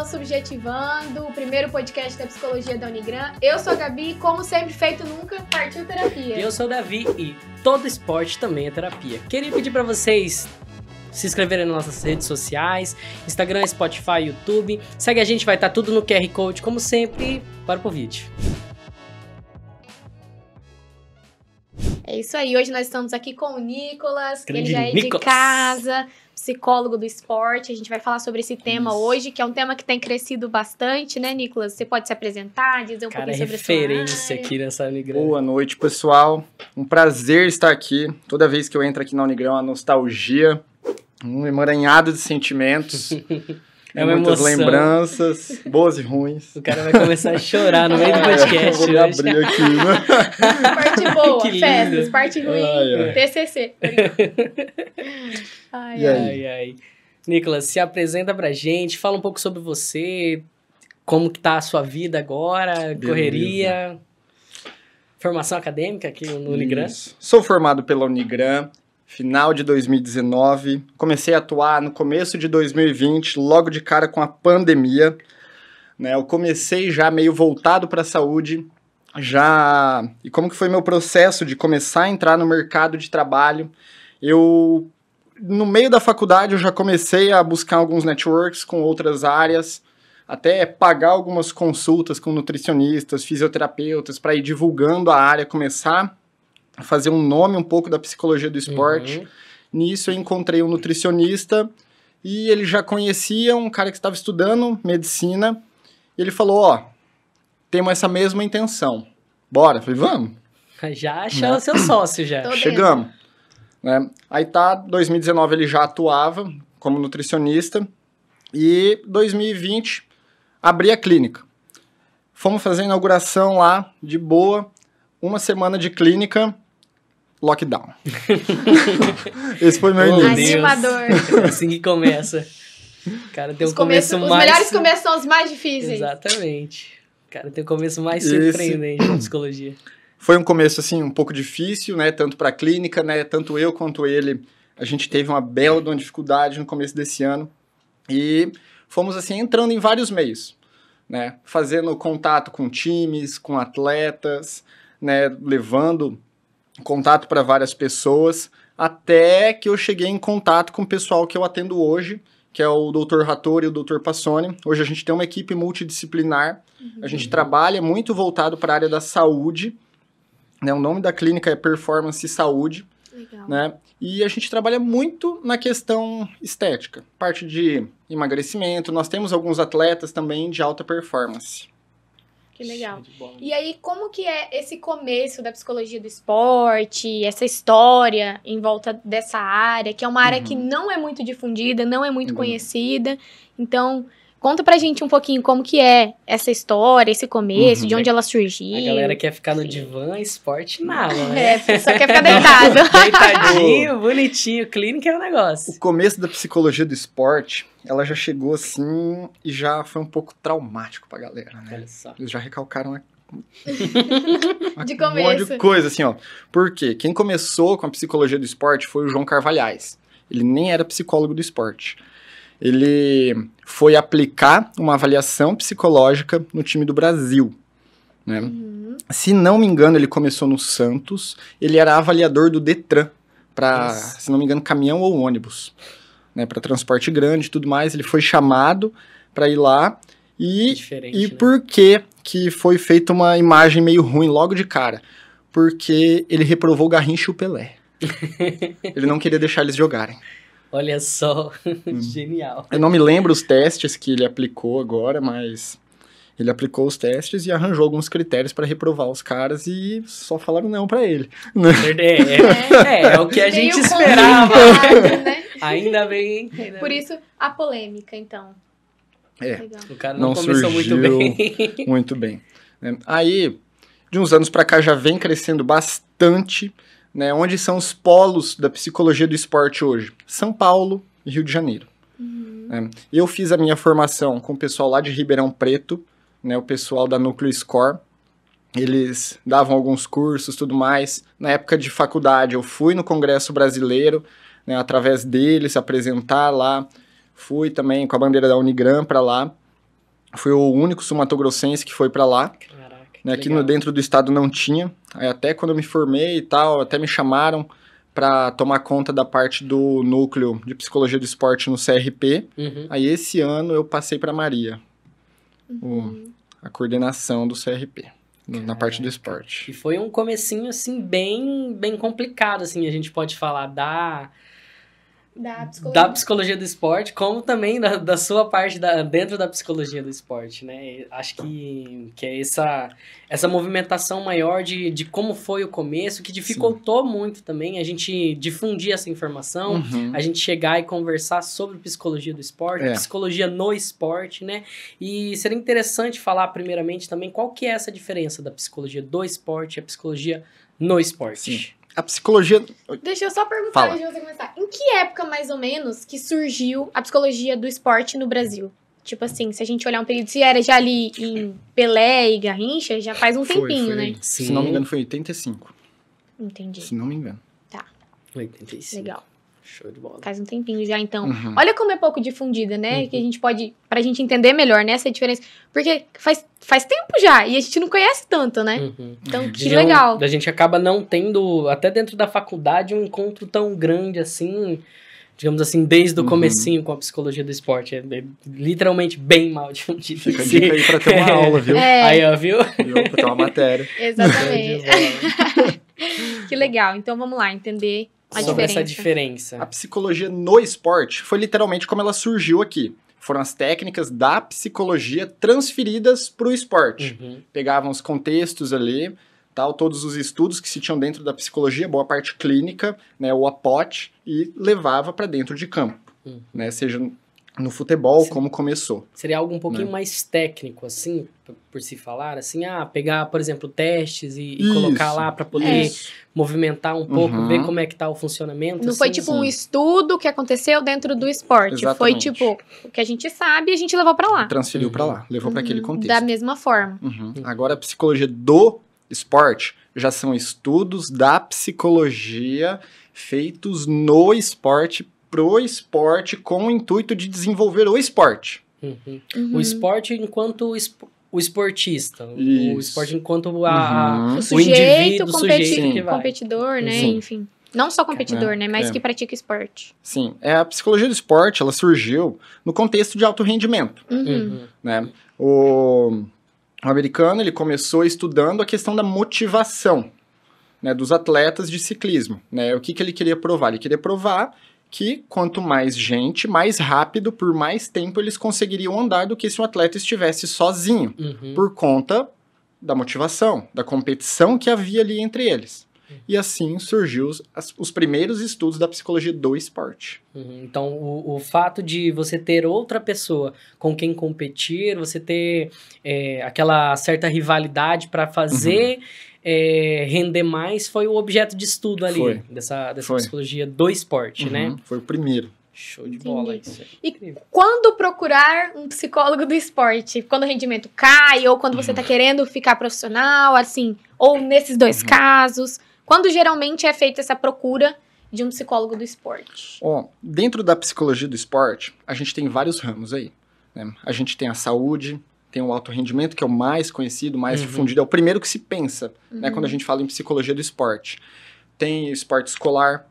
ao Subjetivando, o primeiro podcast da psicologia da Unigran. Eu sou a Gabi e, como sempre, feito nunca, partiu terapia. E eu sou o Davi e todo esporte também é terapia. Queria pedir pra vocês se inscreverem nas nossas redes sociais, Instagram, Spotify, YouTube. Segue a gente, vai estar tudo no QR Code, como sempre. Bora pro vídeo. É isso aí, hoje nós estamos aqui com o Nicolas, Grande ele já é Nicolas. de casa, psicólogo do esporte. A gente vai falar sobre esse tema hoje, que é um tema que tem crescido bastante, né, Nicolas? Você pode se apresentar, dizer um pouquinho sobre a sua referência área. aqui nessa Unigran. Boa noite, pessoal. Um prazer estar aqui. Toda vez que eu entro aqui na Unigran, uma nostalgia, um emaranhado de sentimentos. É uma muitas emoção. lembranças, boas e ruins. O cara vai começar a chorar no meio do podcast Vou me hoje. abrir aqui, né? Parte boa, Que lindo. festas, parte ruim, Ai, ai. TCC. Ai, E ai. aí? Ai. Nicolas, se apresenta pra gente, fala um pouco sobre você, como que tá a sua vida agora, correria, formação acadêmica aqui no Unigran. Isso. Sou formado pela Unigran, final de 2019. Comecei a atuar no começo de 2020, logo de cara com a pandemia. Né? Eu comecei já meio voltado para a saúde. E como que foi meu processo de começar a entrar no mercado de trabalho? No meio da faculdade, eu já comecei a buscar alguns networks com outras áreas, até pagar algumas consultas com nutricionistas, fisioterapeutas, para ir divulgando a área, começar a fazer um nome um pouco da psicologia do esporte. Uhum. Nisso eu encontrei um nutricionista e ele já conhecia um cara que estava estudando medicina. E ele falou, ó, temos essa mesma intenção. Bora? Eu falei, vamos. Já achou o seu sócio já. Tô dentro. Chegamos. Né? Aí 2019 ele já atuava como nutricionista e 2020 abri a clínica. Fomos fazer a inauguração lá, de boa, uma semana de clínica, lockdown. Esse foi meu Oh, início. Deus. Animador. Assim que começa. O cara tem um começo Os mais... melhores começos são os mais difíceis. Exatamente. O cara tem um começo mais Esse- surpreendente na psicologia. Foi um começo, assim, um pouco difícil, né? Tanto para a clínica, né? Tanto eu quanto ele, a gente teve uma bela de uma dificuldade no começo desse ano. E fomos, assim, entrando em vários meios, né? Fazendo contato com times, com atletas, né? Levando contato para várias pessoas, até que eu cheguei em contato com o pessoal que eu atendo hoje, que é o Dr. Rattori e o Dr. Passoni. Hoje a gente tem uma equipe multidisciplinar, a gente trabalha muito voltado para a área da saúde, né? O nome da clínica é Performance Saúde, Legal. né? E a gente trabalha muito na questão estética, parte de emagrecimento. Nós temos alguns atletas também de alta performance. Que legal. Show de bola. E aí, como que é esse começo da psicologia do esporte, essa história em volta dessa área, que é uma área que não é muito difundida, não é muito Ainda não. conhecida. Então, conta pra gente um pouquinho como que é essa história, esse começo, de onde ela surgiu. A galera quer ficar no Sim. divã, esporte nada, né? É, só quer ficar deitado. Deitadinho, bonitinho, clínica é o negócio. O começo da psicologia do esporte, ela já chegou assim e já foi um pouco traumático pra galera, né? Olha só. Eles já recalcaram De um monte começo. de coisa, assim, ó. Por quê? Quem começou com a psicologia do esporte foi o João Carvalhais. Ele nem era psicólogo do esporte. Ele foi aplicar uma avaliação psicológica no time do Brasil, né? Uhum. Se não me engano, ele começou no Santos. Ele era avaliador do Detran para, Nossa. se não me engano, caminhão ou ônibus, né? Para transporte grande e tudo mais. Ele foi chamado para ir lá. Diferente, E né? por que que foi feita uma imagem meio ruim logo de cara? Porque ele reprovou o Garrincha e o Pelé. Ele não queria deixar eles jogarem. Olha só, genial. Eu não me lembro os testes que ele aplicou agora, mas ele aplicou os testes e arranjou alguns critérios para reprovar os caras e só falaram não para ele. É o que a gente Meio esperava. complicado, né? Ainda bem. Ainda Por bem. isso, a polêmica, então. É. Legal. O cara não Não começou muito surgiu. bem. Muito bem. Né? Aí, de uns anos para cá, já vem crescendo bastante, né? Onde são os polos da psicologia do esporte hoje? São Paulo e Rio de Janeiro. Né? Eu fiz a minha formação com o pessoal lá de Ribeirão Preto, né? O pessoal da Núcleo Score. Eles davam alguns cursos, tudo mais. Na época de faculdade, eu fui no Congresso Brasileiro, né? Através deles, apresentar lá. Fui também com a bandeira da Unigran para lá. Fui o único sul-mato-grossense que foi para lá. Caraca, Né? Aqui legal. dentro do estado não tinha. Aí até quando eu me formei e tal, até me chamaram para tomar conta da parte do núcleo de psicologia do esporte no CRP. Uhum. Aí esse ano eu passei para Maria, a coordenação do CRP, na parte do esporte. E foi um comecinho, assim, bem complicado, assim, a gente pode falar da psicologia do esporte, como também da sua parte dentro da psicologia do esporte, né? Acho que é essa movimentação maior de como foi o começo, que dificultou muito também a gente difundir essa informação, a gente chegar e conversar sobre psicologia do esporte, psicologia no esporte, né? E seria interessante falar primeiramente também qual que é essa diferença da psicologia do esporte e a psicologia no esporte. Sim. A psicologia... Deixa eu só perguntar antes de você começar. Em que época, mais ou menos, que surgiu a psicologia do esporte no Brasil? Tipo assim, se a gente olhar um período, se era já ali em Pelé e Garrincha, já faz um tempinho, né? Se não me engano, foi 85. Entendi. Se não me engano. Tá. 85. Legal. Show de bola. Faz um tempinho já, então. Olha como é pouco difundida, né? Que a gente pode, pra gente entender melhor, né, essa diferença. Porque faz tempo já, e a gente não conhece tanto, né? Então, que legal. A gente acaba não tendo, até dentro da faculdade, um encontro tão grande assim, digamos assim, desde o comecinho com a psicologia do esporte. É literalmente bem mal difundido. Fica a dica aí pra ter uma aula, viu? Aí, ó, viu? Pra ter uma matéria. Exatamente. Que legal. Então, vamos lá, entender sobre essa diferença. A psicologia no esporte foi literalmente como ela surgiu aqui. Foram as técnicas da psicologia transferidas para o esporte. Pegavam os contextos ali, tal, todos os estudos que se tinham dentro da psicologia, boa parte clínica, né, o APOT, e levava para dentro de campo, né, seja no futebol, como começou. Seria algo um pouquinho mais técnico, assim, por se falar, assim, pegar, por exemplo, testes e colocar lá para poder movimentar um pouco, ver como é que tá o funcionamento. Não foi tipo um estudo que aconteceu dentro do esporte. Exatamente. Foi tipo, o que a gente sabe, a gente levou para lá. Transferiu para lá, levou para aquele contexto. Da mesma forma. Agora, a psicologia do esporte já são estudos da psicologia feitos no esporte, pro esporte, com o intuito de desenvolver o esporte. O esporte enquanto o esportista. Isso. O esporte enquanto O sujeito, o sujeito que vai. competidor, né? Enfim. Não só competidor, né? Mas que pratica esporte. Sim. A psicologia do esporte, ela surgiu no contexto de alto rendimento. Né? O americano, ele começou estudando a questão da motivação, né, dos atletas de ciclismo. Né? O que ele queria provar? Ele queria provar que quanto mais gente, mais rápido, por mais tempo, eles conseguiriam andar do que se um atleta estivesse sozinho, por conta da motivação, da competição que havia ali entre eles. E assim surgiu os primeiros estudos da psicologia do esporte. Então, o fato de você ter outra pessoa com quem competir, você ter aquela certa rivalidade para fazer render mais, foi o objeto de estudo ali, dessa psicologia do esporte, né? Foi o primeiro. Show de bola isso. E quando procurar um psicólogo do esporte? Quando o rendimento cai, ou quando você tá querendo ficar profissional, assim, ou nesses dois casos? Quando geralmente é feita essa procura de um psicólogo do esporte? Dentro da psicologia do esporte, a gente tem vários ramos aí, né? A gente tem a saúde, tem o alto rendimento, que é o mais conhecido, mais difundido, é o primeiro que se pensa, né, quando a gente fala em psicologia do esporte. Tem esporte escolar,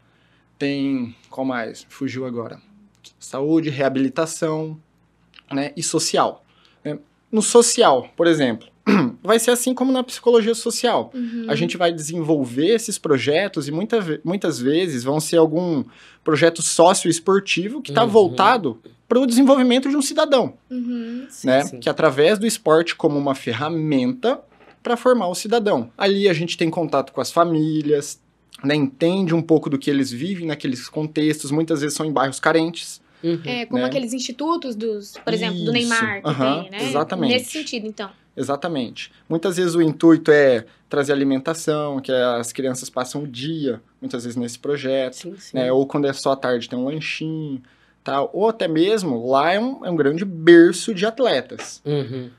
tem, qual mais? Fugiu agora. Saúde, reabilitação, né, e social. Né? No social, por exemplo, vai ser assim como na psicologia social. A gente vai desenvolver esses projetos e muitas vezes vão ser algum projeto socioesportivo que está voltado para o desenvolvimento de um cidadão, né? Que através do esporte como uma ferramenta para formar o cidadão. Ali a gente tem contato com as famílias, né? Entende um pouco do que eles vivem naqueles contextos, muitas vezes são em bairros carentes. Como aqueles institutos por exemplo, do Neymar que tem, né? Exatamente. Nesse sentido, então. Exatamente. Muitas vezes o intuito é trazer alimentação, que as crianças passam o dia, muitas vezes nesse projeto, né? Ou quando é só à tarde tem um lanchinho, tal. Ou até mesmo, lá é um grande berço de atletas.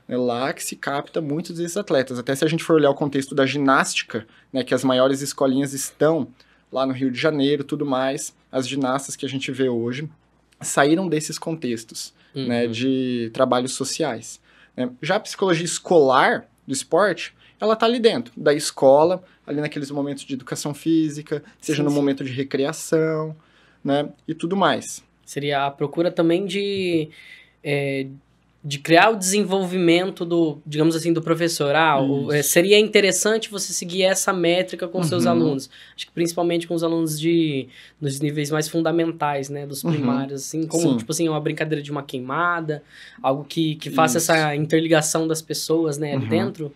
É lá que se capta muitos desses atletas. Até se a gente for olhar o contexto da ginástica, né, que as maiores escolinhas estão lá no Rio de Janeiro, tudo mais, as ginastas que a gente vê hoje saíram desses contextos, né, de trabalhos sociais. né? Já a psicologia escolar do esporte, ela tá ali dentro da escola, ali naqueles momentos de educação física, seja no momento de recreação, né? E tudo mais. Seria a procura também de criar o desenvolvimento do, digamos assim, do professor. Seria interessante você seguir essa métrica com seus alunos. Acho que principalmente com os alunos nos níveis mais fundamentais, né? Dos primários, assim, como, tipo assim, uma brincadeira de uma queimada, algo que faça essa interligação das pessoas, né, ali dentro.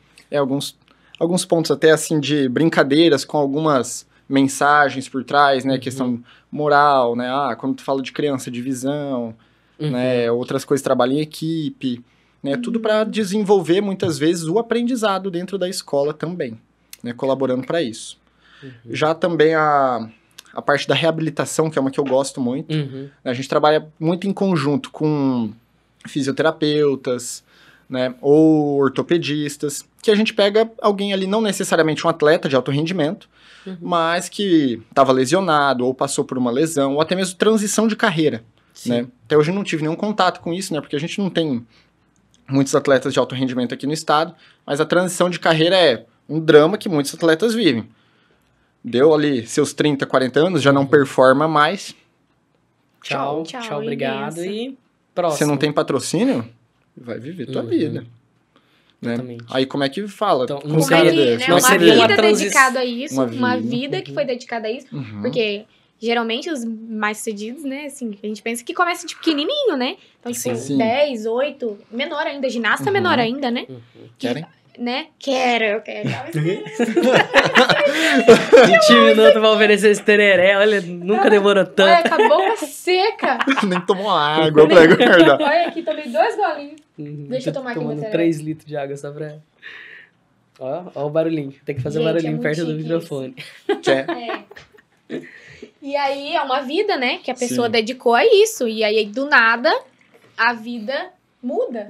Alguns pontos até, assim, de brincadeiras com algumas mensagens por trás, né? Questão moral, né? Quando tu fala de criança, divisão... né, outras coisas, trabalho em equipe, né, tudo para desenvolver muitas vezes o aprendizado dentro da escola também, né, colaborando para isso. Já também a parte da reabilitação, que é uma que eu gosto muito, a gente trabalha muito em conjunto com fisioterapeutas, né, ou ortopedistas, que a gente pega alguém ali, não necessariamente um atleta de alto rendimento, mas que estava lesionado, ou passou por uma lesão, ou até mesmo transição de carreira. Né? Até hoje eu não tive nenhum contato com isso, né? Porque a gente não tem muitos atletas de alto rendimento aqui no estado, mas a transição de carreira é um drama que muitos atletas vivem. Deu ali seus 30, 40 anos, já não performa mais. Tchau, obrigado e próximo. Você não tem patrocínio? Vai viver tua vida. Né? Aí como é que fala? Então, uma vida dedicada a isso, uma vida que foi dedicada a isso, porque... Geralmente, os mais cedidos, né, assim, a gente pensa que começa de pequenininho, né? Então, tipo, 10, 8, menor ainda, ginasta menor ainda, né? Querem? Né? Eu quero. De time minutos vai oferecer esse tereré, olha, nunca demorou tanto. Olha, acabou a seca. Nem tomou água pra guardar. Olha aqui, tomei 2 golinhos. Deixa eu tomar aqui meu tereré. 3 litros de água, só pra... Ó o barulhinho, tem que fazer barulhinho perto do microfone. E aí, é uma vida, né, que a pessoa dedicou a isso. E aí, do nada, a vida muda.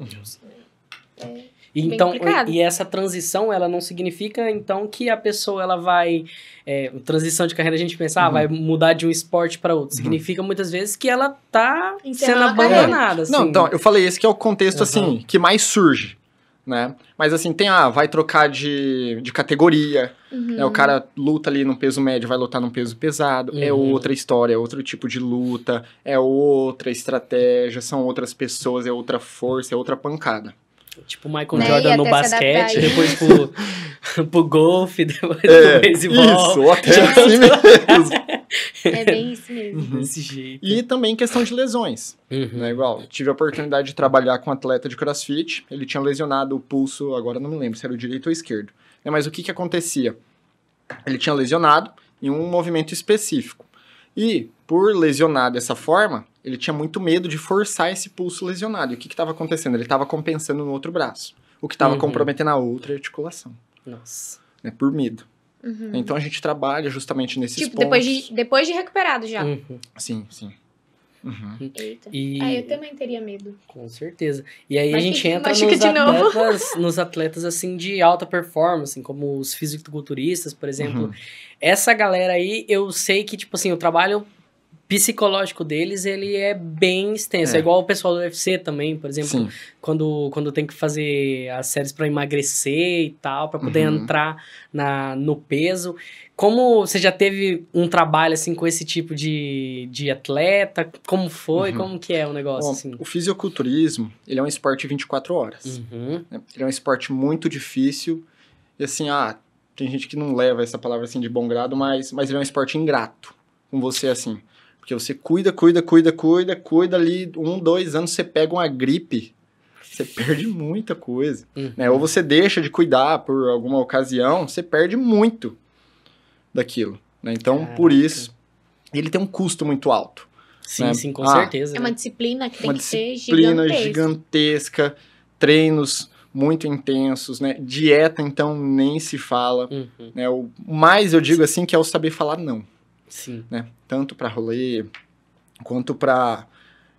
Então, e essa transição, ela não significa, então, que a pessoa, ela vai... transição de carreira, a gente pensa, vai mudar de um esporte para outro. Significa, muitas vezes, que ela tá sendo abandonada. Assim. Não, então, eu falei, esse que é o contexto, assim, que mais surge. Né? Mas assim, tem, vai trocar de categoria, né? O cara luta ali no peso médio, vai lutar no peso pesado, é outra história, é outro tipo de luta, é outra estratégia, são outras pessoas, é outra força, é outra pancada. Tipo o Michael Jordan no basquete, depois pro golfe, depois pro beisebol. Isso, até assim mesmo. É bem isso mesmo. Desse jeito. E também questão de lesões. Né? Igual, tive a oportunidade de trabalhar com um atleta de CrossFit, ele tinha lesionado o pulso, agora não me lembro se era o direito ou o esquerdo. Mas o que acontecia? Ele tinha lesionado em um movimento específico. E, por lesionar dessa forma, ele tinha muito medo de forçar esse pulso lesionado. E o que estava acontecendo? Ele estava compensando no outro braço, o que estava comprometendo a outra articulação. Nossa. Né? Por medo. Então a gente trabalha justamente nesses pontos. Depois de recuperado já. Sim. Eita. E... eu também teria medo. Com certeza. E aí Mas a gente entra nos atletas assim de alta performance, assim, como os fisiculturistas, por exemplo. Essa galera aí, eu sei que, tipo assim, o trabalho psicológico deles, ele é bem extenso. É igual o pessoal do UFC também, por exemplo, quando tem que fazer as séries para emagrecer e tal, para poder entrar no peso. Como você já teve um trabalho, assim, com esse tipo de atleta? Como foi? Como que é o negócio, assim? O fisiculturismo, ele é um esporte 24 horas. Né? Ele é um esporte muito difícil. E assim, tem gente que não leva essa palavra, assim, de bom grado, mas ele é um esporte ingrato com você, assim. Porque você cuida ali, 1, 2 anos, você pega uma gripe, você perde muita coisa. Né? Ou você deixa de cuidar por alguma ocasião, você perde muito daquilo. Né? Então, por isso, ele tem um custo muito alto. Sim, né? Sim, com certeza. É uma disciplina que tem que ser gigantesca, treinos muito intensos, né? Dieta, então, nem se fala. Né? O mais, eu digo assim, que é o saber falar não. Sim. Né? Tanto para rolê, quanto para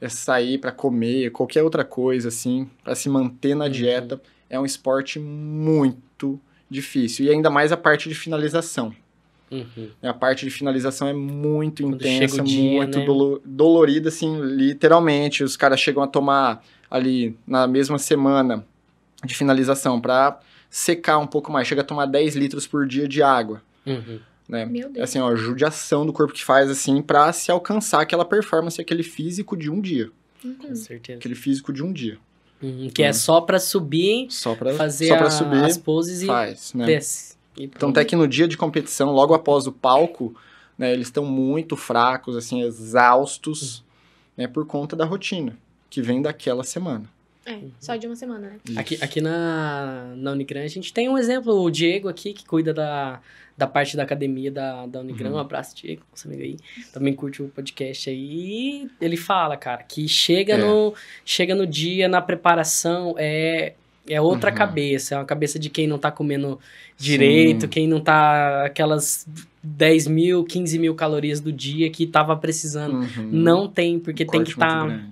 sair, para comer, qualquer outra coisa, assim, para se manter na dieta, é um esporte muito difícil. E ainda mais a parte de finalização. A parte de finalização é muito intensa, muito dolorida, assim, literalmente. Os caras chegam a tomar ali, na mesma semana, de finalização, para secar um pouco mais. Chega a tomar 10 litros por dia de água. Né? Meu Deus. É assim, ó, judiação do corpo que faz, assim, pra se alcançar aquela performance, aquele físico de um dia. Com certeza. Aquele físico de um dia. Que é só pra subir, Só pra, fazer só pra subir, as poses e faz, né? desce. E Então, pronto. até que no dia de competição, logo após o palco, né, eles estão muito fracos, assim, exaustos, né, por conta da rotina, que vem daquela semana. Só de uma semana, né? Aqui na Unigran, a gente tem um exemplo, o Diego aqui, que cuida da parte da academia da Unigran. Um abraço, Diego, nosso amigo aí. Também curte o podcast aí. E ele fala, cara, que chega no dia, na preparação, é outra cabeça. É uma cabeça de quem não tá comendo direito, quem não tá aquelas 10 mil, 15 mil calorias do dia que tava precisando. Não tem, porque tem que estar...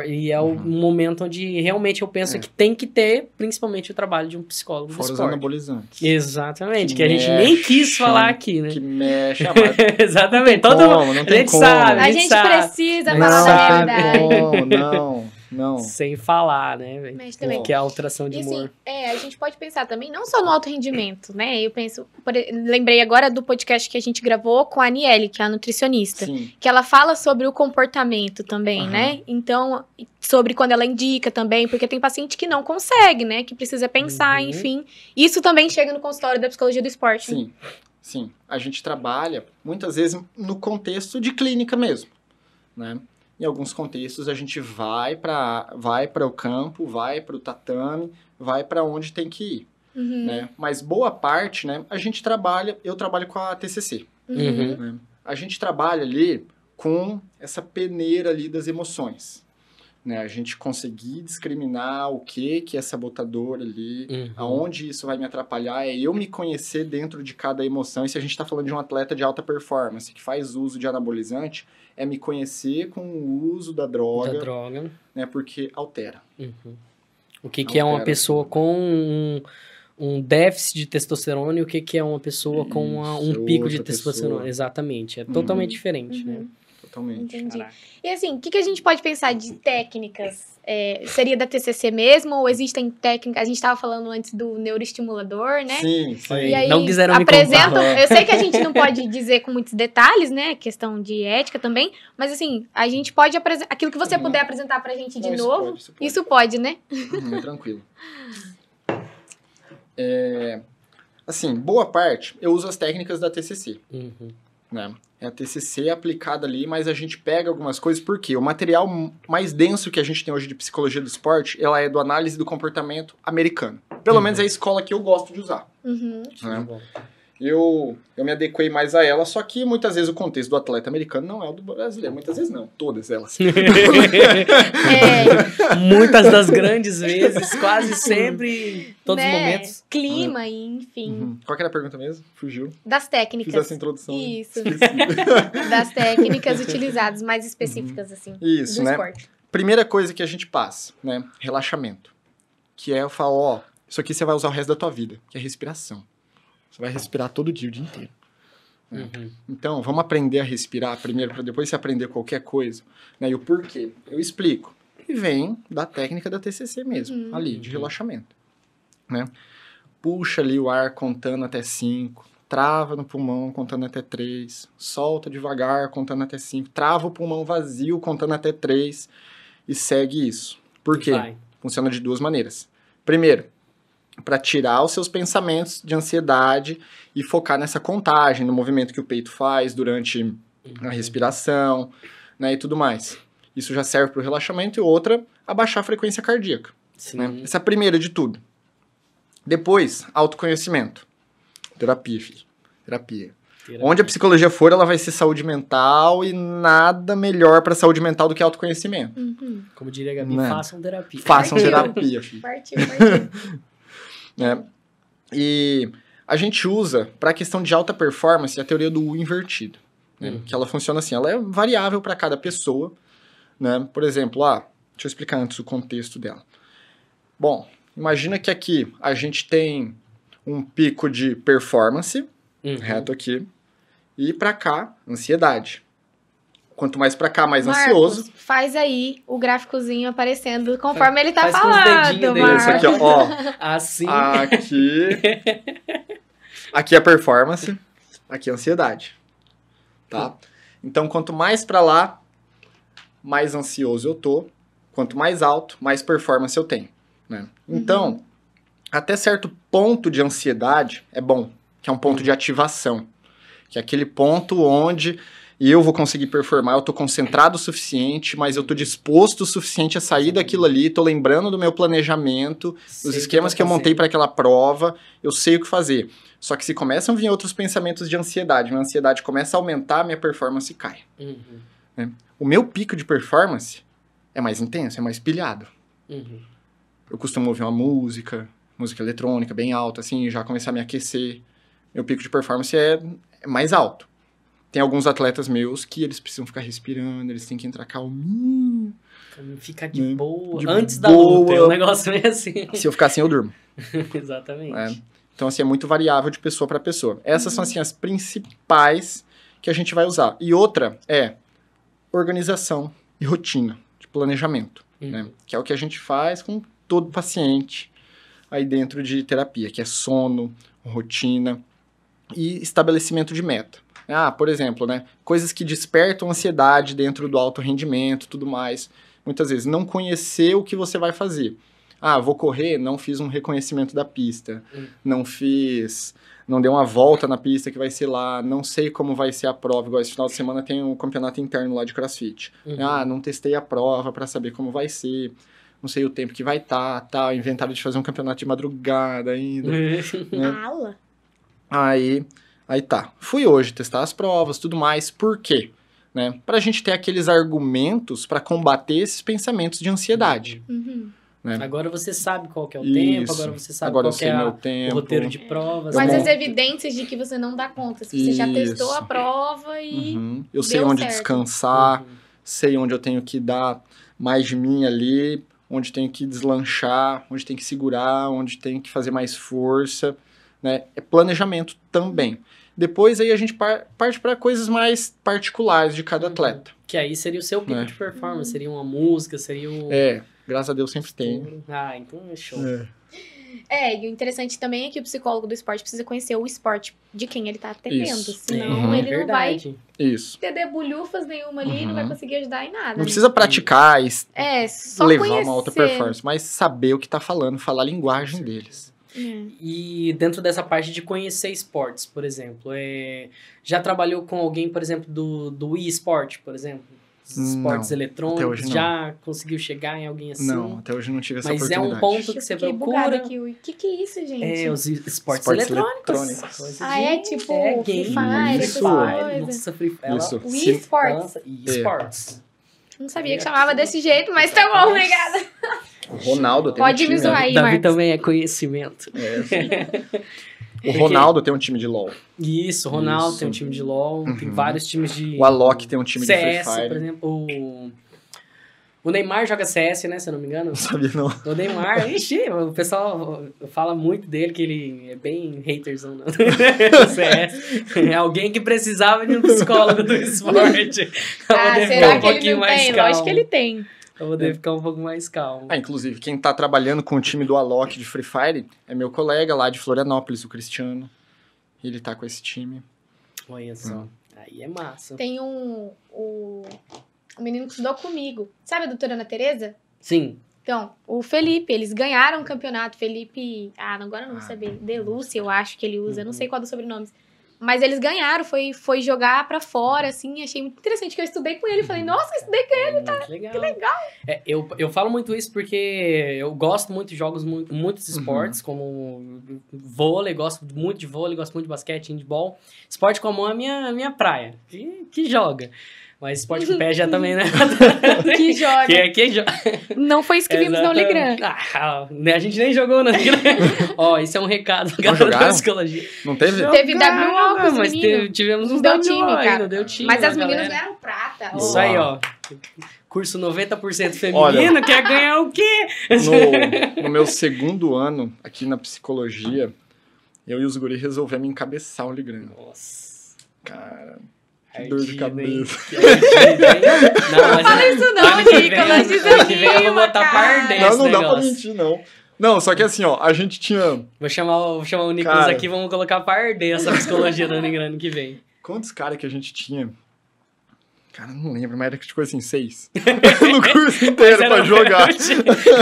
E é o momento onde realmente eu penso que tem que ter, principalmente, o trabalho de um psicólogo do esporte. Fora os anabolizantes. Exatamente, que a gente nem quis falar aqui, né? Que mexe a marca. Exatamente, Não tem como. A gente precisa falar da realidade. Não. Sem falar, né, velho? Mas também. Que é a alteração de humor. Assim, a gente pode pensar também, não só no alto rendimento, né? Eu penso, lembrei agora do podcast que a gente gravou com a Aniele, que é a nutricionista. Sim. Que ela fala sobre o comportamento também, né? Então, sobre quando ela indica também, porque tem paciente que não consegue, né? Que precisa pensar, enfim. Isso também chega no consultório da psicologia do esporte. Sim. A gente trabalha, muitas vezes, no contexto de clínica mesmo, né? Em alguns contextos, a gente vai para o campo, vai para o tatame, vai para onde tem que ir, né? Mas boa parte, né, eu trabalho com a TCC. Né? A gente trabalha ali com essa peneira ali das emoções, né? A gente conseguir discriminar o que é sabotador ali, aonde isso vai me atrapalhar, é eu me conhecer dentro de cada emoção. E se a gente está falando de um atleta de alta performance que faz uso de anabolizante, é me conhecer com o uso da droga. Né? Porque altera. O que é uma pessoa com um déficit de testosterona e o que é uma pessoa com um pico de testosterona. Pessoa. Exatamente. É totalmente diferente, né? Totalmente. Entendi. Caraca. E assim, o que a gente pode pensar de técnicas? Seria da TCC mesmo? Ou existem técnicas? A gente estava falando antes do neuroestimulador, né? Sim. E aí, não quiseram me contar. Eu sei que a gente não pode dizer com muitos detalhes, né? Questão de ética também. Mas assim, a gente pode apresentar... Aquilo que você puder apresentar pra gente de novo. Isso pode, né? Tranquilo. Assim, boa parte, eu uso as técnicas da TCC. Né? É a TCC aplicada ali, mas a gente pega algumas coisas, porque o material mais denso que a gente tem hoje de psicologia do esporte, ela é do análise do comportamento americano. Pelo menos é a escola que eu gosto de usar. Né? Eu me adequei mais a ela, só que muitas vezes o contexto do atleta americano não é o do brasileiro. Muitas vezes não, todas elas. Muitas das grandes vezes, quase sempre, todos os momentos. Clima, enfim. Qual que era a pergunta mesmo? Fugiu. Das técnicas. Fiz essa introdução. Isso. Das técnicas utilizadas, mais específicas, assim, isso, do né? esporte. Primeira coisa que a gente passa, né? Relaxamento. Que é eu falo, isso aqui você vai usar o resto da tua vida, que é respiração. Você vai respirar todo dia, o dia inteiro. Então, vamos aprender a respirar primeiro, para depois você aprender qualquer coisa. Né? E o porquê? Eu explico. E vem da técnica da TCC mesmo, ali, de relaxamento. Né? Puxa ali o ar contando até 5, trava no pulmão contando até 3, solta devagar contando até 5, trava o pulmão vazio contando até 3 e segue isso. Por quê? Funciona de duas maneiras. Primeiro, para tirar os seus pensamentos de ansiedade e focar nessa contagem, no movimento que o peito faz durante a respiração, né, e tudo mais. Isso já serve para o relaxamento e outra, abaixar a frequência cardíaca. Né? Essa é a primeira de tudo. Depois, autoconhecimento. Terapia, filho. Terapia. Onde a psicologia for, ela vai ser saúde mental e nada melhor para saúde mental do que autoconhecimento. Como diria a Gabi, façam terapia. Façam terapia, filho. Partiu. E a gente usa, para a questão de alta performance, a teoria do U invertido. Né? Que ela funciona assim, ela é variável para cada pessoa. Né? Por exemplo, deixa eu explicar antes o contexto dela. Bom, imagina que aqui a gente tem um pico de performance, reto aqui, e para cá, ansiedade. Quanto mais pra cá, mais Marcos, ansioso. faz aí o gráficozinho aparecendo conforme ele tá faz com os falando, dedinhos dele. Marcos. Isso aqui, ó. Assim. Aqui é a performance, aqui é a ansiedade. Tá? Então, quanto mais pra lá, mais ansioso eu tô. Quanto mais alto, mais performance eu tenho. Né? Então, até certo ponto de ansiedade é bom, que é um ponto de ativação. Que é aquele ponto onde eu vou conseguir performar, eu tô concentrado o suficiente, mas eu tô disposto o suficiente a sair daquilo ali, tô lembrando do meu planejamento, dos esquemas que eu montei para aquela prova, eu sei o que fazer. Só que se começam a vir outros pensamentos de ansiedade, minha ansiedade começa a aumentar, minha performance cai. Né? O meu pico de performance é mais intenso, é mais pilhado. Eu costumo ouvir uma música eletrônica bem alta, assim, já começar a me aquecer. Meu pico de performance é mais alto. Tem alguns atletas meus que eles precisam ficar respirando, eles têm que entrar calminho. Ficar de boa. De Antes boa. da luta, é um negócio meio assim. Se eu ficar assim, eu durmo. Exatamente. Então, assim, é muito variável de pessoa para pessoa. Essas são, assim, as principais que a gente vai usar. E outra é organização e rotina de planejamento, né? Que é o que a gente faz com todo paciente aí dentro de terapia, que é sono, rotina e estabelecimento de meta. Por exemplo, né? Coisas que despertam ansiedade dentro do alto rendimento, tudo mais. Muitas vezes, não conhecer o que você vai fazer. Vou correr, não fiz um reconhecimento da pista. Não dei uma volta na pista que vai ser lá. Não sei como vai ser a prova. Igual esse final de semana tem um campeonato interno lá de CrossFit. Não testei a prova para saber como vai ser. Não sei o tempo que vai estar, tá. Inventaram de fazer um campeonato de madrugada ainda. Né? Aula. Aí tá. Fui hoje testar as provas, tudo mais. Por quê? Né? Pra gente ter aqueles argumentos para combater esses pensamentos de ansiedade. Né? Agora você sabe qual que é o tempo, agora você sabe qual que é o roteiro de provas. Quais as evidências de que você não dá conta. Se você já testou a prova e eu sei onde certo. descansar, sei onde eu tenho que dar mais de mim ali, onde tenho que deslanchar, onde tenho que segurar, onde tenho que fazer mais força. Né? É planejamento também. Depois aí a gente parte para coisas mais particulares de cada atleta. Que aí seria o seu pico de performance, seria uma música, seria o... Graças a Deus sempre tem. Então é show. E o interessante também é que o psicólogo do esporte precisa conhecer o esporte de quem ele tá atendendo. Isso. Senão ele não vai Isso. entender bulhufas nenhuma ali e não vai conseguir ajudar em nada. Não precisa praticar e só levar conhecer. uma alta performance, mas saber o que tá falando, falar a linguagem deles. E dentro dessa parte de conhecer esportes, por exemplo, já trabalhou com alguém, por exemplo, do eSport, por exemplo? Esportes eletrônicos, já conseguiu chegar em alguém assim? Não, até hoje não tive essa Mas oportunidade. É um ponto que você procura. Aqui. O que é isso, gente? Os esportes eletrônicos. Tipo Free Fire, isso. Nossa, Free Fire. Isso. O eSports. eSports. Não sabia que chamava desse jeito, mas tá bom, obrigada. O Ronaldo tem Pode um time. me zoar aí, Davi Marcos. também é conhecimento. O Ronaldo tem um time de LoL. Isso, o Ronaldo tem um time de LoL, tem vários times de... O Alok tem um time CS, de Free Fire. por exemplo. O Neymar joga CS, né, se eu não me engano. Não sabia, não. O Neymar, o pessoal fala muito dele, que ele é bem haterzão no CS. É alguém que precisava de um psicólogo do esporte. Será que ele não tem? Lógico que ele tem. Pra poder ficar um pouco mais calmo. Inclusive, quem tá trabalhando com o time do Alok de Free Fire é meu colega lá de Florianópolis, o Cristiano. Ele tá com esse time. Olha só. Aí é massa. Tem o menino que estudou comigo. Sabe a doutora Ana Tereza? Sim. Então, o Felipe, eles ganharam o campeonato. Felipe, agora eu não vou saber. Delúcia, eu acho que ele usa. Eu não sei qual dos sobrenomes. Mas eles ganharam, foi jogar pra fora, assim. Achei muito interessante, que eu estudei com ele. Falei, nossa, eu estudei com ele, tá? Legal. Que legal. Eu falo muito isso porque eu gosto muito de jogos, muitos esportes, como vôlei, gosto muito de vôlei, gosto muito de basquete, handball. Esporte com a mão é a minha praia. Que joga. Mas esporte com o pé já também, né? Que joga. Que joga. Não foi isso que vimos no Ligrã. A gente nem jogou na Ligrã. Isso é um recado pra galera da psicologia. Não teve? Teve WO com os mas meninos. tivemos uns deu WO time, aí, cara. não deu time. Mas as galera. meninas ganharam prata. Isso aí, ó. Curso 90% feminino, quer ganhar o quê? No meu segundo ano, aqui na psicologia, eu e os guris resolvemos encabeçar o Ligrã. Nossa. Cara, Que dor de cabeça. Não fala isso não, Nicolas, ano que vem eu vou botar cara. pra arder Não, esse não dá pra negócio. mentir, não. Não, só que assim, ó, a gente tinha... Vou chamar o Nicolas Cara. aqui e vamos colocar pra arder essa psicologia do ano que vem. Quantos caras que a gente tinha? Cara, não lembro, mas era tipo assim, 6. No curso inteiro pra jogar.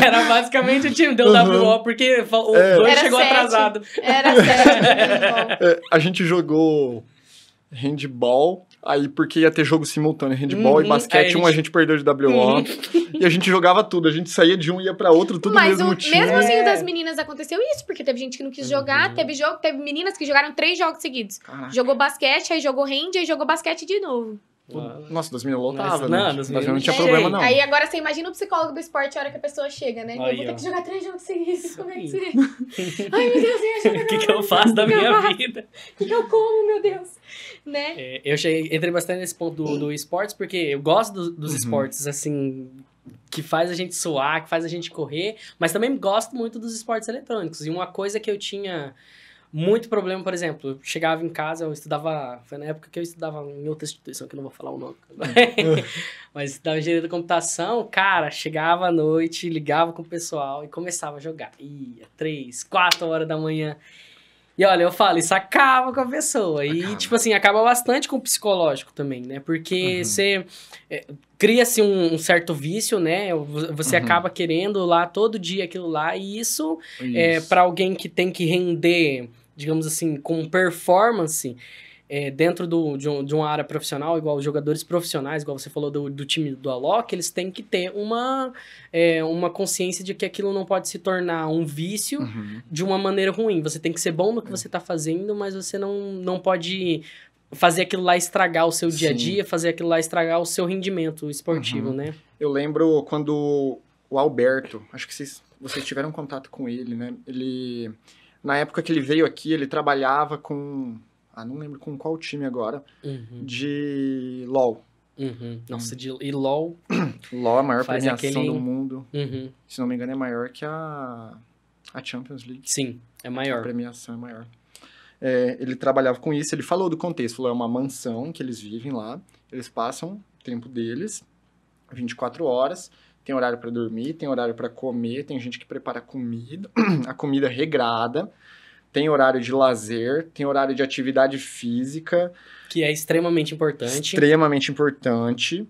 Era basicamente o time do Uhum. WO, porque o É. 2 Era chegou 7. atrasado. Era sério. A gente jogou handball, aí porque ia ter jogo simultâneo, handball Uhum, e basquete, aí a gente perdeu de WO, e a gente jogava tudo, a gente saía de um e ia pra outro, tudo Mas mesmo o, time. mesmo assim, o É. das meninas aconteceu isso, porque teve gente que não quis jogar, teve meninas que jogaram 3 jogos seguidos. Caraca. Jogou basquete, aí jogou hand, aí jogou basquete de novo. Nossa, das meninas lotava, Mas, né? não, Das das meninas meninas não tinha cheio. problema, não. Aí agora você imagina o psicólogo do esporte a hora que a pessoa chega, né? Aí, eu vou ter ó. que jogar 3 jogos seguidos, como é que Aí. seria? Ai, meu Deus, me ajuda. O que eu faço da O que eu minha faço? vida? O que eu como, meu Deus? Né? Eu entrei bastante nesse ponto do esportes, porque eu gosto dos esportes, assim, que faz a gente suar, que faz a gente correr, mas também gosto muito dos esportes eletrônicos. E uma coisa que eu tinha muito problema, por exemplo, eu chegava em casa, eu estudava, foi na época que eu estudava em outra instituição, que eu não vou falar o nome, mas estudava engenharia da computação, cara, chegava à noite, ligava com o pessoal e começava a jogar. Ia 3, 4 horas da manhã. E olha, eu falo, isso acaba com a pessoa. E, Acaba. tipo assim, acaba bastante com o psicológico também, né? Porque você cria-se um certo vício, né? Você acaba querendo lá todo dia aquilo lá. E isso, para alguém que tem que render, digamos assim, com performance dentro de uma área profissional, igual os jogadores profissionais, igual você falou do time do Alok, eles têm que ter uma consciência de que aquilo não pode se tornar um vício de uma maneira ruim. Você tem que ser bom no que você está fazendo, mas você não pode fazer aquilo lá estragar o seu dia a dia, fazer aquilo lá estragar o seu rendimento esportivo, né? Eu lembro quando o Alberto, acho que vocês tiveram contato com ele, né? Ele, na época que ele veio aqui, ele trabalhava com... não lembro com qual time agora, de LoL. Nossa, e LoL... LoL é a maior Faz premiação aquele- do mundo. Se não me engano, é maior que a Champions League. Sim, é A maior. premiação é maior. Ele trabalhava com isso, ele falou do contexto, falou, é uma mansão que eles vivem lá, eles passam o tempo deles, 24 horas, tem horário para dormir, tem horário para comer, tem gente que prepara comida, a comida regrada, tem horário de lazer, tem horário de atividade física, Que é extremamente importante. extremamente importante,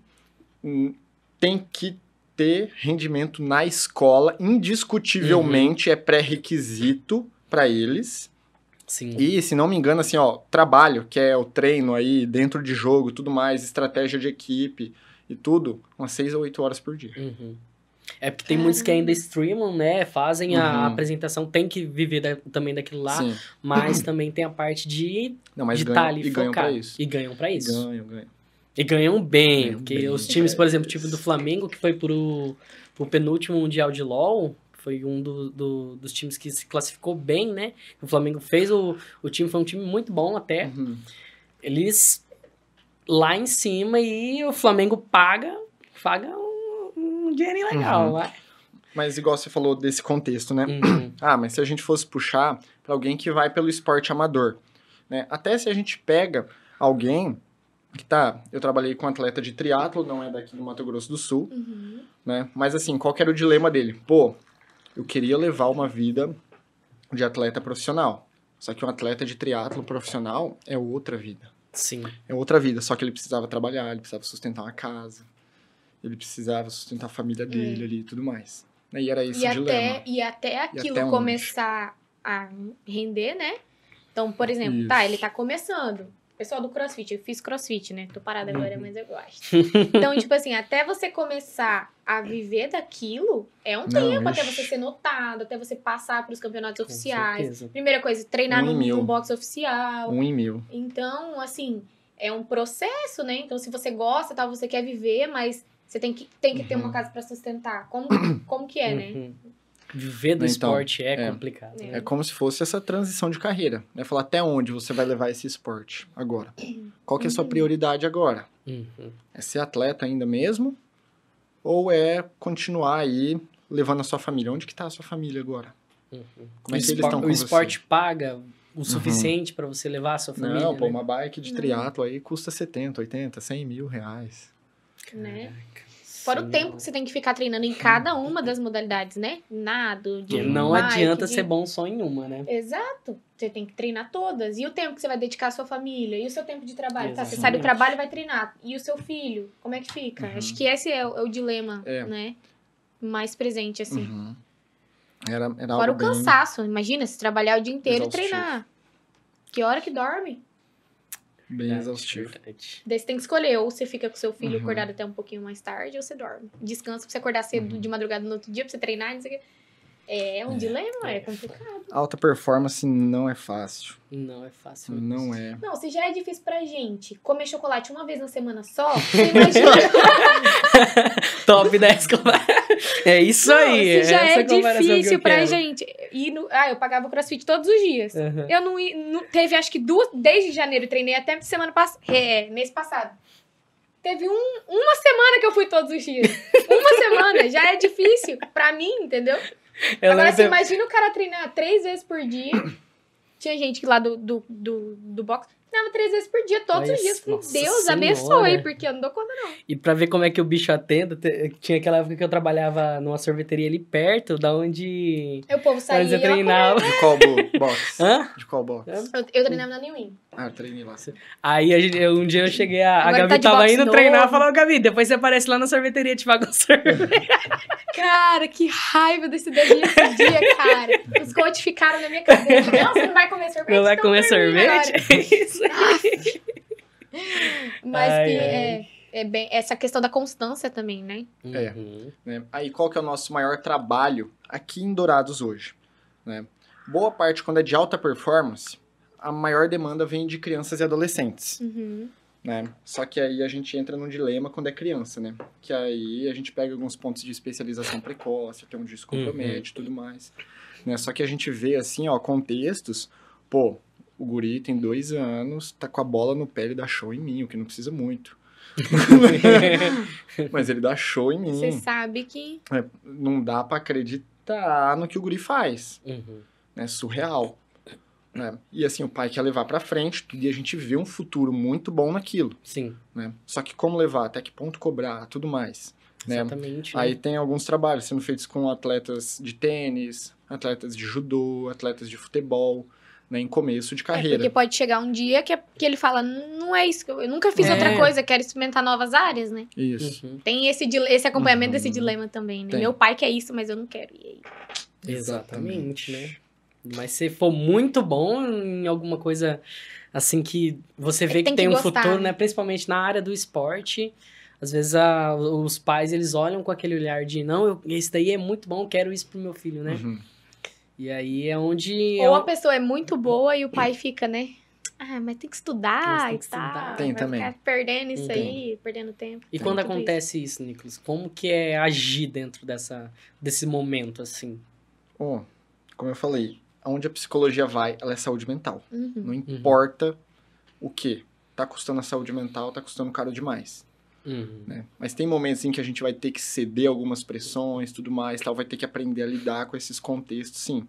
tem que ter rendimento na escola, indiscutivelmente é pré-requisito para eles. Sim. E, se não me engano, assim, ó, trabalho, que é o treino aí, dentro de jogo, tudo mais, estratégia de equipe e tudo, umas 6 a 8 horas por dia. É porque tem muitos que ainda streamam, né? Fazem a apresentação, tem que viver também daquilo lá, Sim. mas também tem a parte de Não, mas estar ganham, ali e ganham pra focado. isso. E ganham pra isso. Ganham. E ganham bem, Ganham porque bem, os times, por exemplo, cara. tipo do Flamengo, que foi pro penúltimo Mundial de LoL, foi um dos times que se classificou bem, né? O Flamengo fez o time, foi um time muito bom até. Eles lá em cima e o Flamengo paga um dinheirinho legal, vai. Mas igual você falou desse contexto, né? Uhum. Mas se a gente fosse puxar pra alguém que vai pelo esporte amador, né? Até se a gente pega alguém que eu trabalhei com um atleta de triatlo, não é daqui do Mato Grosso do Sul, né? Mas assim, qual que era o dilema dele? Pô, eu queria levar uma vida de atleta profissional. Só que um atleta de triatlo profissional é outra vida. Sim. É outra vida, só que ele precisava trabalhar, ele precisava sustentar uma casa, ele precisava sustentar a família dele ali e tudo mais. E era esse o dilema. E até aquilo até onde? começar a render, né? Então, por exemplo, Isso. ele tá começando. Pessoal do CrossFit, eu fiz CrossFit, né? Tô parada agora, mas eu gosto. Então, tipo assim, até você começar a viver daquilo, é um tempo até você ser notado, até você passar pros campeonatos oficiais. certeza. Primeira coisa, treinar 1 em 1000. no box oficial. 1 em 1000. Então, assim, é um processo, né? Então, se você gosta, tal, você quer viver, mas você tem que ter uma casa pra sustentar. Como que é, né? Viver do Então, esporte é complicado. É como se fosse essa transição de carreira, né? Falar até onde você vai levar esse esporte agora. Qual que é a sua prioridade agora? É ser atleta ainda mesmo? Ou é continuar aí levando a sua família? Onde que tá a sua família agora? Como é que eles estão com O esporte paga o suficiente pra você levar a sua você? família, Não, pô, né? uma bike de triatlo aí custa 70, 80, 100 mil reais. Né? Fora o tempo que você tem que ficar treinando em cada uma das modalidades, né? Nado, de Porque não bike, adianta de... ser bom só em uma, né? Exato. Você tem que treinar todas. E o tempo que você vai dedicar à sua família? E o seu tempo de trabalho? Tá, você Exatamente. sai do trabalho e vai treinar. E o seu filho? Como é que fica? Acho que esse é o dilema, É. né? Mais presente, assim. Uhum. Era Fora algo o bem cansaço. Imagina, se trabalhar o dia inteiro e exaustivo. treinar. Que hora que dorme? bem exaustivo. Verdade. Daí você tem que escolher. Ou você fica com seu filho Uhum. acordado até um pouquinho mais tarde, ou você dorme. Descansa pra você acordar cedo de madrugada no outro dia, pra você treinar, não sei o quê. É um dilema, é complicado. Alta performance não é fácil. Não é fácil. Não é. Não, se já é difícil pra gente comer chocolate uma vez na semana só, você imagina. Top 10. É isso Não, aí. se já essa é comparação que eu difícil pra quero. gente. Eu pagava crossfit todos os dias. Uhum. Eu não teve, acho que desde janeiro, eu treinei até mês passado. Teve uma semana que eu fui todos os dias. Uma semana, já é difícil pra mim, entendeu? Eu Agora, lembro você de- imagina o cara treinar 3 vezes por dia. Tinha gente que lá do box treinava 3 vezes por dia, todos Olha os dias. isso, Falei, nossa Deus senhora. abençoe, porque eu não dou conta, não. E pra ver como é que o bicho atenda, tinha aquela época que eu trabalhava numa sorveteria ali perto, da onde... Aí o povo saía Onde e você eu treinava. De qual box? Hã? De qual box? Eu treinava na New Win. Ah, eu treinei lá. Aí um dia eu cheguei, a Agora Gabi tá de tava boxe indo novo. treinar, falou, Gabi, depois você aparece lá na sorveteria, te paga um sorvete. Cara, que raiva desse dia, cara. Os coach ficaram na minha cabeça. Não, você não vai comer sorvete? Não vai Então comer termina sorvete? agora. É isso aí. Mas Ai, que ai. é bem... Essa questão da constância também, né? É. Uhum. Né? Aí qual que é o nosso maior trabalho aqui em Dourados hoje? Né? Boa parte, quando é de alta performance, a maior demanda vem de crianças e adolescentes. Uhum. Né? Só que aí a gente entra num dilema quando é criança, né? Que aí a gente pega alguns pontos de especialização precoce, até onde isso compromete e tudo mais. Né? Só que a gente vê, assim, ó, contextos, pô, o guri tem 2 anos, tá com a bola no pé, ele dá show em mim, o que não precisa muito. Mas ele dá show em mim. Você sabe que... Não dá pra acreditar no que o guri faz. Uhum. Né? Surreal. Né? E assim, o pai quer levar pra frente tudo, e a gente vê um futuro muito bom naquilo. Sim, Né? Só que como levar, até que ponto cobrar, tudo mais. Né? exatamente. Aí né? tem alguns trabalhos sendo feitos com atletas de tênis, atletas de judô, atletas de futebol, né? Em começo de carreira. Porque pode chegar um dia que ele fala, não é isso, eu nunca fiz É. outra coisa, quero experimentar novas áreas, né? Isso. Uhum. Tem esse acompanhamento Uhum. desse dilema também, né? Tem. Meu pai quer isso, mas eu não quero. E aí? Exatamente, né? Mas se for muito bom em alguma coisa assim que você vê que tem tem que um gostar, futuro, né? né? Principalmente na área do esporte, às vezes os pais eles olham com aquele olhar de não, esse daí é muito bom, quero isso pro meu filho, né? Uhum. E aí é onde Ou a pessoa é muito boa e o pai fica, né? Ah, mas tem que estudar Mas tem e que tal. estudar. Tem vai também. ficar perdendo isso Tem. aí, perdendo tempo. E Tem quando tudo acontece isso, Nicolas, como que é agir dentro desse momento assim? Bom, como eu falei, aonde a psicologia vai, ela é saúde mental. isso. Uhum. Não importa o que. Tá custando a saúde mental, tá custando caro demais. Uhum. Né? Mas tem momentos em que a gente vai ter que ceder algumas pressões, tudo mais, tal, vai ter que aprender a lidar com esses contextos, sim.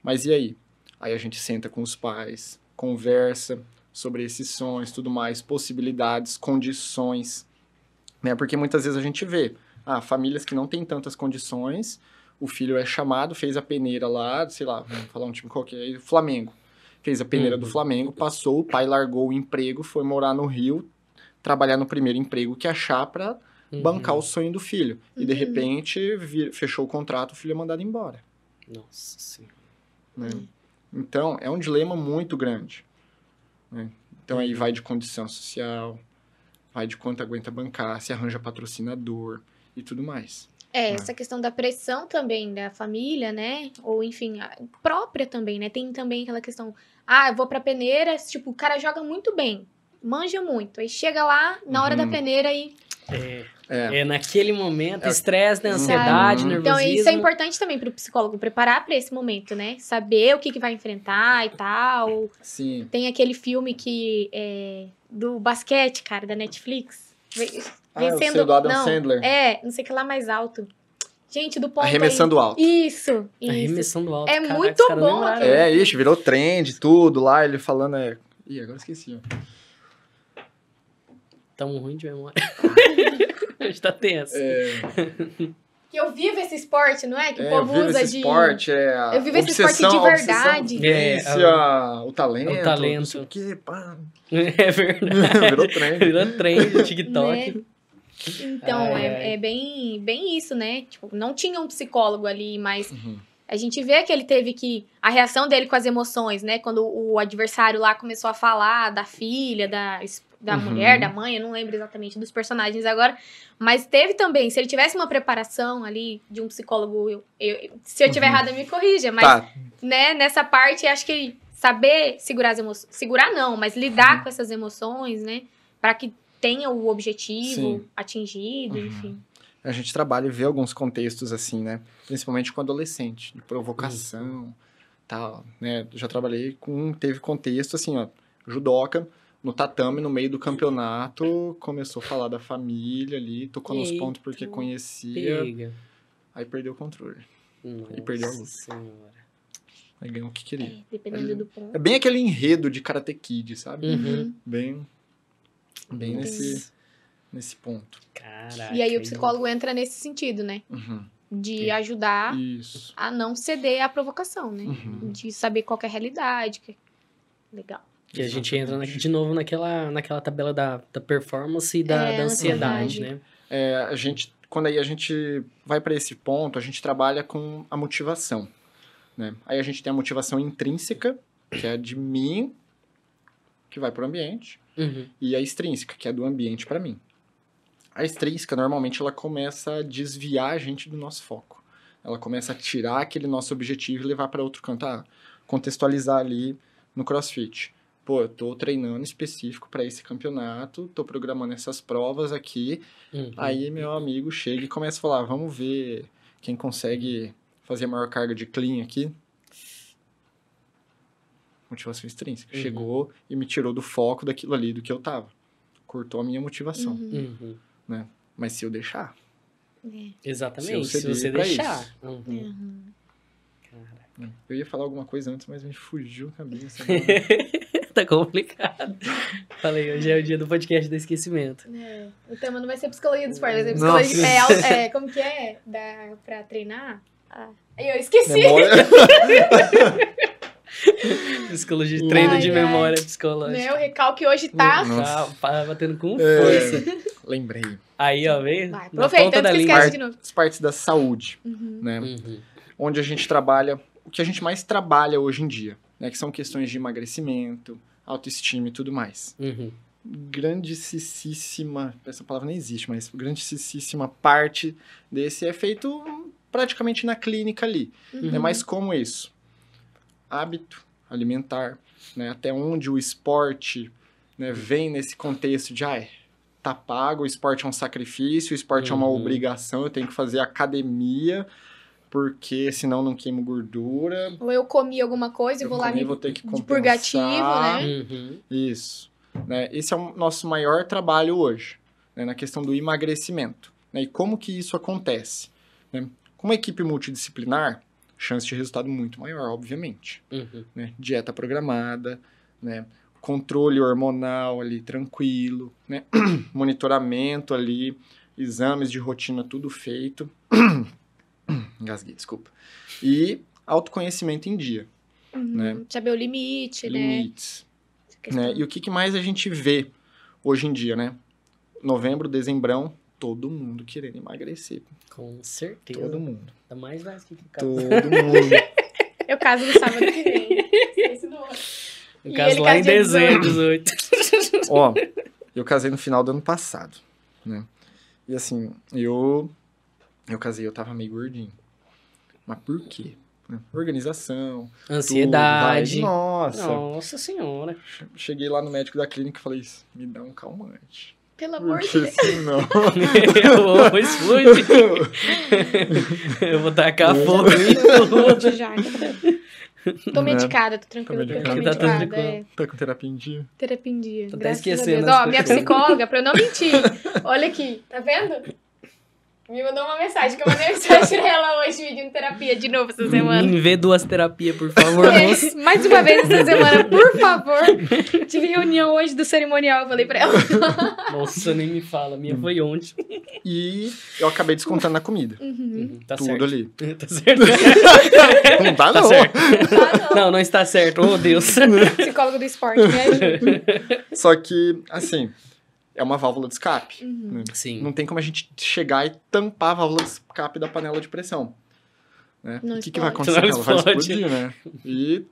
Mas e aí? Aí a gente senta com os pais, conversa sobre esses sonhos, tudo mais, possibilidades, condições, né? Porque muitas vezes a gente vê, famílias que não têm tantas condições, o filho é chamado, fez a peneira lá, sei lá, vamos falar um time qualquer, aí, Flamengo. Fez a peneira do Flamengo, passou, o pai largou o emprego, foi morar no Rio, trabalhar no primeiro emprego que achar pra bancar o sonho do filho. E de repente, fechou o contrato, o filho é mandado embora. Nossa Senhora. Né? Então, é um dilema muito grande. Né? Então, aí vai de condição social, vai de quanto aguenta bancar, se arranja patrocinador e tudo mais. Essa questão da pressão também da família, né? Ou, enfim, própria também, né? Tem também aquela questão, eu vou pra peneira, tipo, o cara joga muito bem, manja muito. Aí chega lá, na hora da peneira e... É naquele momento, estresse, né? Ansiedade, Sabe? nervosismo. Então, isso é importante também pro psicólogo preparar pra esse momento, né? Saber o que vai enfrentar e tal. Sim. Tem aquele filme que do basquete, cara, da Netflix. Eu sei, do Adam Sandler. Não sei o que lá mais alto. Gente, do ponto Arremessando aí. alto. Isso. Arremessando alto. É caraca, muito os caras bom lembraram. aquele- Ixi, virou trend, tudo lá, ele falando, Ih, agora esqueci, ó. Tamo ruim de memória. A gente tá tenso. Que eu vivo esse esporte, não é? Que o eu povo vivo usa esse de... esporte, Eu vivo esse esporte de verdade. O talento. O talento. Não sei o quê, pá. É verdade. Virou trend. Virou trem do TikTok. Né? Então, Ai, ai. é bem isso, né? Tipo, não tinha um psicólogo ali, mas Uhum. a gente vê que ele teve que... A reação dele com as emoções, né? Quando o adversário lá começou a falar da filha, da Uhum. mulher, da mãe, eu não lembro exatamente dos personagens agora. Mas teve também, se ele tivesse uma preparação ali de um psicólogo, se eu estiver Uhum. errada, me corrija. Mas, Tá, né, nessa parte, acho que saber segurar as emoções... Segurar não, mas lidar com essas emoções, né? Pra que tenha o objetivo Sim. atingido, Uhum. enfim. a gente trabalha e vê alguns contextos assim, né? Principalmente com adolescente, de provocação, tal, né? Já trabalhei teve contexto assim, ó, judoca, no tatame, no meio do campeonato, começou a falar da família ali, tocou nos Eita. pontos porque conhecia, Pega. aí perdeu o controle, Nossa perdeu a luta. Senhora. aí ganhou o que queria. Dependendo do ponto. É bem aquele enredo de Karate Kid, sabe? Uhum. Bem Entendi. nesse ponto. Caraca. E aí o psicólogo entra nesse sentido, né? Uhum. De ajudar Isso. a não ceder à provocação, né? Uhum. De saber qual que é a realidade. Legal. Que a gente entra de novo naquela tabela da performance e da É, ansiedade, ansiedade. né? Quando aí a gente vai para esse ponto, a gente trabalha com a motivação, né? Aí a gente tem a motivação intrínseca, que é de mim, que vai para o ambiente, Uhum. e a extrínseca, que é do ambiente para mim. A extrínseca, normalmente, ela começa a desviar a gente do nosso foco. Ela começa a tirar aquele nosso objetivo e levar para outro canto. Contextualizar ali no CrossFit. Pô, eu tô treinando específico para esse campeonato, tô programando essas provas aqui. Uhum. Aí meu amigo chega e começa a falar, vamos ver quem consegue fazer a maior carga de clean aqui. Motivação extrínseca. Uhum. Chegou e me tirou do foco daquilo ali, do que eu tava. Cortou a minha motivação. Uhum. Mas se eu deixar, Exatamente. Se eu Se você ceder pra deixar. isso. Uhum. Uhum. Caraca. eu ia falar alguma coisa antes, mas me fugiu a cabeça. Tá complicado. Falei, hoje é o dia do podcast do esquecimento. O tema não vai ser psicologia do esporte, vai ser Nossa. psicologia... como que é? Pra treinar? Aí eu esqueci. Memória. Psicologia, treino Ai, de ai. memória psicológica. Né, o recalque hoje tá... Nossa. Tá batendo com força. Lembrei. Aí, ó, veio? Vai, Na aproveita ponta antes da que língua. esquece de novo. As partes da saúde, Uhum. né? Uhum. Onde a gente trabalha, o que a gente mais trabalha hoje em dia, né? Que são questões de emagrecimento, autoestima e tudo mais. Uhum. Grandíssima, essa palavra nem existe, mas grandíssima parte desse é feito praticamente na clínica ali. Uhum. Né? Mas como isso? Hábito alimentar, né? Até onde o esporte, né, vem nesse contexto de tá pago, o esporte é um sacrifício, o esporte é uma Uhum. obrigação, eu tenho que fazer academia, porque senão não queimo gordura. Ou eu comi alguma coisa e Eu vou lá comi, vou ter que de compensar. purgativo, né? Uhum. Isso. Né? Esse é o nosso maior trabalho hoje, né? Na questão do emagrecimento. Né? E como que isso acontece? Né? Com uma equipe multidisciplinar, chance de resultado muito maior, obviamente. Uhum. Né? Dieta programada, né? Controle hormonal ali tranquilo, né? Monitoramento ali, exames de rotina tudo feito. Engasguei, desculpa. E autoconhecimento em dia, Uhum. né? Saber o limite, Limites. Essa questão. Né? E o que mais a gente vê hoje em dia, né? Novembro, dezembrão, todo mundo querendo emagrecer. Com certeza. Todo mundo. Ainda mais vai que Todo mundo. Eu caso no sábado que vem. Esqueci do outro. No E caso ele lá em casa dia dezembro, 18. Ó, eu casei no final do ano passado, né? E assim, eu casei, eu tava meio gordinho. Mas por quê? Né? Organização. Ansiedade. Tudo, vai. Nossa. Nossa senhora. Cheguei lá no médico da clínica e falei, me dá um calmante. Pelo amor de Porque Deus. senão... Eu vou explodir. Eu vou tacar fogo em tudo. Já. Tô medicada, tô tranquila. Tô Tô medicada. Tá tudo de medicada, Tá com terapia em dia? terapia em dia. Tô até Graças a esquecendo Deus. as Ó, minha coisas. psicóloga, pra eu não mentir. Olha aqui, tá vendo? Me mandou uma mensagem, que eu mandei mensagem pra ela hoje pedindo terapia de novo essa semana. Me vê 2 terapias, por favor, moço. Mais uma vez essa semana, por favor. Tive reunião hoje do cerimonial, eu falei pra ela. Nossa, nem me fala. A minha foi ontem. E eu acabei descontando na comida. Tá Tudo certo. ali. Tá certo. Não tá, Tá não. certo. Ah, Não, não está certo. Oh, Deus. Psicólogo do esporte, me ajuda. Só que, assim, é uma válvula de escape. Né? Sim. Não tem como a gente chegar e tampar a válvula de escape da panela de pressão. Né? Não O que vai explode. acontecer? Não Ela vai explode. explodir, né? E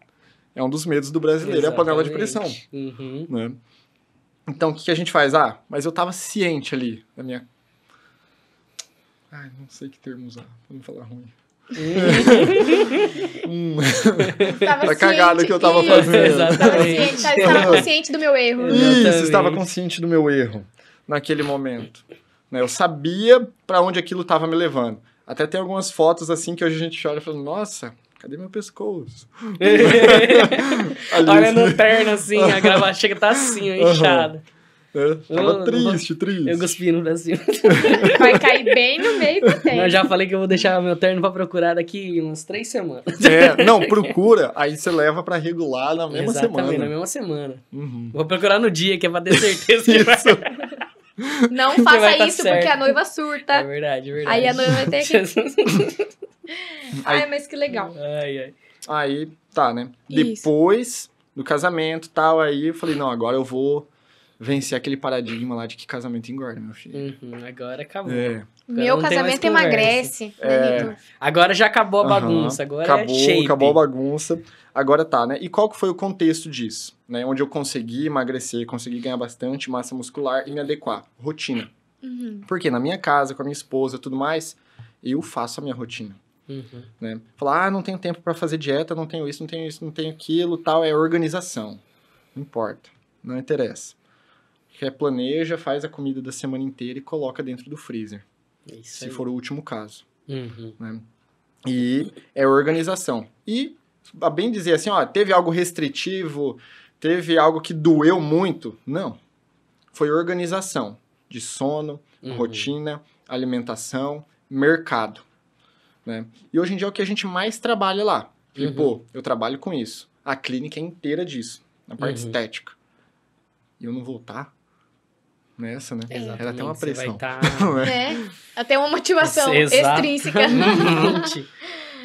é um dos medos do brasileiro, é a panela de pressão. Uhum. Né? Então, o que a gente faz? Ah, mas eu tava ciente ali da minha... Ai, não sei que termo usar, pra não falar ruim. Tava Tá cagada ciente, que eu tava isso. fazendo. Exatamente. Estava consciente do meu erro. Exatamente. Isso, estava consciente do meu erro naquele momento. Né? Eu sabia pra onde aquilo tava me levando. Até tem algumas fotos assim que hoje a gente olha e fala, nossa, cadê meu pescoço? Ali, Olha assim, no terno, assim, a gravata chega tá assim, ó, inchada. Tava Eu- triste. Eu cuspi no Brasil. Vai cair bem no meio do tempo. Eu já falei que eu vou deixar meu terno pra procurar daqui umas 3 semanas. Não, procura, aí você leva pra regular na mesma Exatamente, semana. na mesma semana. Uhum. Vou procurar no dia, que é pra ter certeza que vai... Isso. Não vai faça tá isso certo. porque a noiva É surta. verdade, é verdade. Aí a noiva vai ter que... Aí- Ai, mas que legal. Ai, ai. Aí, tá, né? Isso. Depois do casamento e tal, aí eu falei, não, agora eu vou vencer aquele paradigma lá de que casamento engorda, meu filho. Agora acabou. É. Meu não tem mais casamento conversa. emagrece. né, Vitor? Agora já acabou a Aham. bagunça, agora acabou, é shape. acabou a bagunça. Agora tá, né? E qual que foi o contexto disso? Né? Onde eu consegui emagrecer, consegui ganhar bastante massa muscular e me adequar. Rotina. Uhum. Porque na minha casa, com a minha esposa e tudo mais, eu faço a minha rotina. Uhum. Né? Falar, não tenho tempo pra fazer dieta, não tenho isso, não tenho aquilo, tal, é organização. Não importa, não interessa. Quer planeja, faz a comida da semana inteira e coloca dentro do freezer, Isso se aí. for o último caso. Uhum. Né? E é organização. E, a bem dizer assim, ó, teve algo restritivo, teve algo que doeu muito? Não. Foi organização de sono, Uhum. rotina, alimentação, mercado. Né? E hoje em dia é o que a gente mais trabalha lá. Falei, Uhum. pô, eu trabalho com isso. A clínica é inteira disso, na parte Uhum. estética. E eu não vou estar nessa, né? Exatamente, Era até uma você vai pressão. tá- Né? Até uma motivação Exato. extrínseca. Exatamente.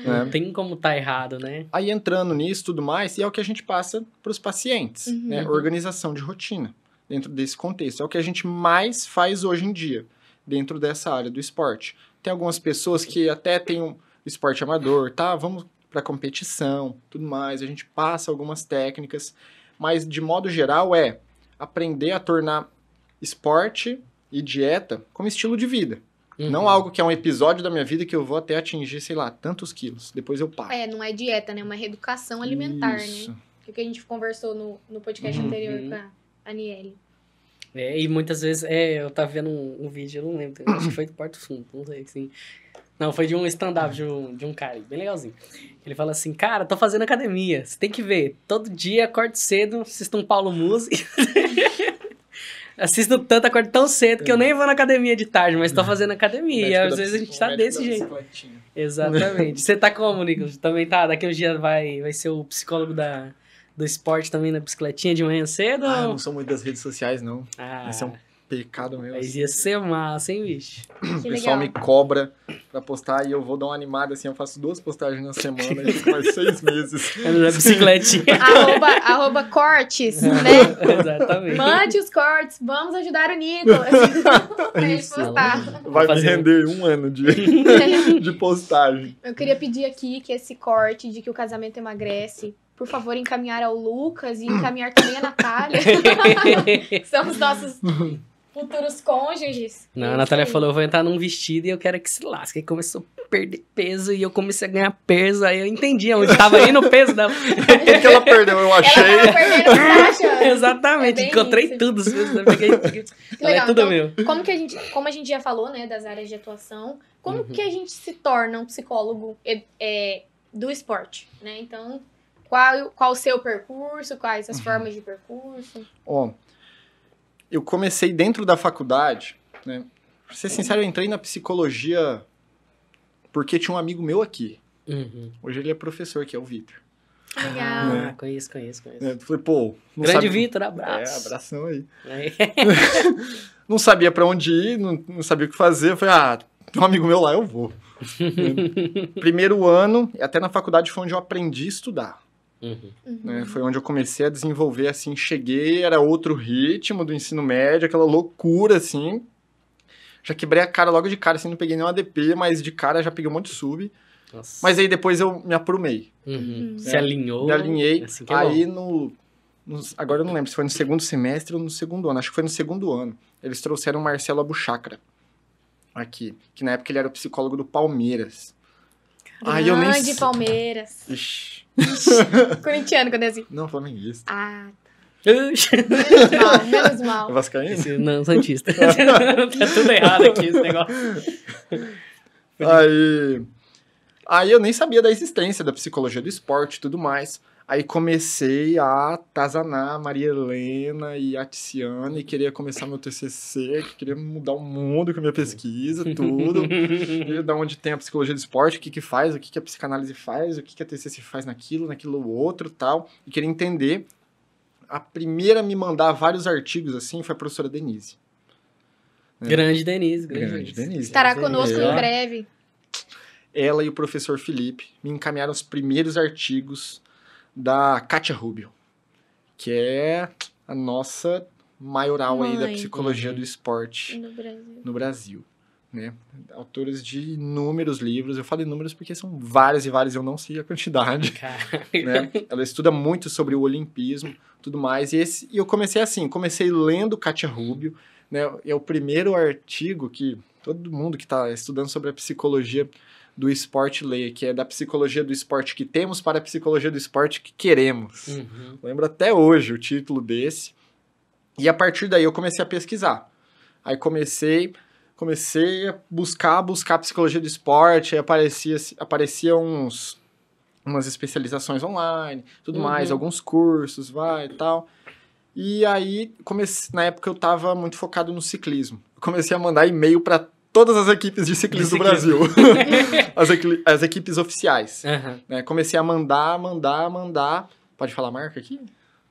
Não É. tem como tá errado, né? Aí entrando nisso tudo mais, e é o que a gente passa para os pacientes, Uhum. né? Organização de rotina dentro desse contexto. É o que a gente mais faz hoje em dia, dentro dessa área do esporte. Tem algumas pessoas que até têm um esporte amador, tá? Vamos para competição, tudo mais. A gente passa algumas técnicas, mas de modo geral é aprender a tornar esporte e dieta como estilo de vida. Uhum. Não algo que é um episódio da minha vida que eu vou até atingir, sei lá, tantos quilos. Depois eu paro. É, não é dieta, né? É uma reeducação alimentar, Isso. né? Que é o que a gente conversou no podcast Uhum. anterior com a Aniele. É, e muitas vezes, eu tava vendo um vídeo, eu não lembro, acho que foi do Porto Fundo, não sei, assim. Não, foi de um stand-up de um cara, bem legalzinho. Ele fala assim, cara, tô fazendo academia, você tem que ver, todo dia acordo cedo, assisto um Paulo Musi. Assisto tanto, acordo tão cedo que eu nem vou na academia de tarde, mas tô fazendo academia. E às vezes a gente tá desse jeito. Exatamente. Você tá como, Nicolas? Também tá? Daqui uns dias vai ser o psicólogo do esporte também na bicicletinha de manhã cedo? Ah, eu ou- não sou muito das redes sociais, não. Ah, Esse é um pecado meu. mas ia ser massa, hein, bicho? O Que pessoal legal. me cobra pra postar e eu vou dar uma animada assim. Eu faço 2 postagens na semana e fico mais 6 meses. Na bicicletinha. arroba cortes, né? Exatamente. Mande os cortes, vamos ajudar o Nicolas. Pra ele Isso. postar. Vai me fazer um- render 1 ano de postagem. Eu queria pedir aqui que esse corte de que o casamento emagrece, por favor, encaminhar ao Lucas e encaminhar também a Natália. Que são os nossos futuros cônjuges. Não, Isso a Natália aí. falou, eu vou entrar num vestido e eu quero que se lasque. Aí começou a perder peso e eu comecei a ganhar peso. Aí eu entendi onde tava indo o peso dela. O que ela perdeu? Eu Ela achei. tava perdendo o que tá achando. Exatamente, É bem encontrei isso. tudo. Eu peguei, Que ela é legal. tudo Então, meu. como a gente já falou, né, das áreas de atuação, como Uhum. que a gente se torna um psicólogo do esporte, né? Então, qual o seu percurso, quais as formas de percurso? Ó, eu comecei dentro da faculdade, né? Pra ser sincero, eu entrei na psicologia porque tinha um amigo meu aqui. Uhum. Hoje ele é professor, que é o Vitor. Legal. Ah, conheço. Eu falei, pô... não Grande sabe- Vitor, abraço. Abração aí. Aí. Não sabia pra onde ir, não sabia o que fazer. Eu falei, tem um amigo meu lá, eu vou. Primeiro ano, até na faculdade foi onde eu aprendi a estudar. Uhum. Né? Foi onde eu comecei a desenvolver, assim, cheguei, era outro ritmo do ensino médio, aquela loucura, assim. Já quebrei a cara logo de cara, assim, não peguei nenhum ADP, mas de cara já peguei um monte de sub. Nossa. Mas aí depois eu me aprumei. Uhum. Uhum. Se alinhou. Me alinhei. Assim que é Aí bom. agora eu não lembro se foi no segundo semestre ou no segundo ano. Acho que foi no segundo ano. Eles trouxeram o Marcelo Abuchacra aqui. Que na época ele era o psicólogo do Palmeiras. Aí eu nem Grande sei. Palmeiras. Ixi. Corintiano, quando é assim. Não, flamenguista. Ah, Oxi. menos mal, menos É mal. vascaíno? Esse não, Santista. Tá tudo errado aqui esse negócio. Aí eu nem sabia da existência da psicologia do esporte e tudo mais. Aí comecei a atazanar a Maria Helena e a Tiziane, queria começar meu TCC, que queria mudar o mundo com a minha pesquisa, tudo. E da onde tem a psicologia do esporte, o que faz, o que a psicanálise faz, o que a TCC faz naquilo outro tal. E queria entender. A primeira a me mandar vários artigos assim foi a professora Denise. Grande Denise. Grande Denise. Estará conosco É. em breve. Ela e o professor Felipe me encaminharam os primeiros artigos da Kátia Rubio, que é a nossa maioral aí da Mãe. psicologia do esporte No Brasil. no Brasil, né? Autores de inúmeros livros. Eu falo inúmeros porque são vários e vários, eu não sei a quantidade, Cara. né? Ela estuda muito sobre o olimpismo, tudo mais. E eu comecei assim, comecei lendo Kátia Rubio, né? É o primeiro artigo que todo mundo que está estudando sobre a psicologia do esporte lê, que é da psicologia do esporte que temos para a psicologia do esporte que queremos. Uhum. Lembro até hoje o título desse. E a partir daí eu comecei a pesquisar. Aí comecei a buscar a psicologia do esporte, aí aparecia umas especializações online, tudo mais, alguns cursos, e tal. E aí, na época eu estava muito focado no ciclismo. Eu comecei a mandar e-mail para todas as equipes de ciclismo do Brasil. As equipes oficiais. Uhum. Né? Comecei a mandar. Pode falar a marca aqui?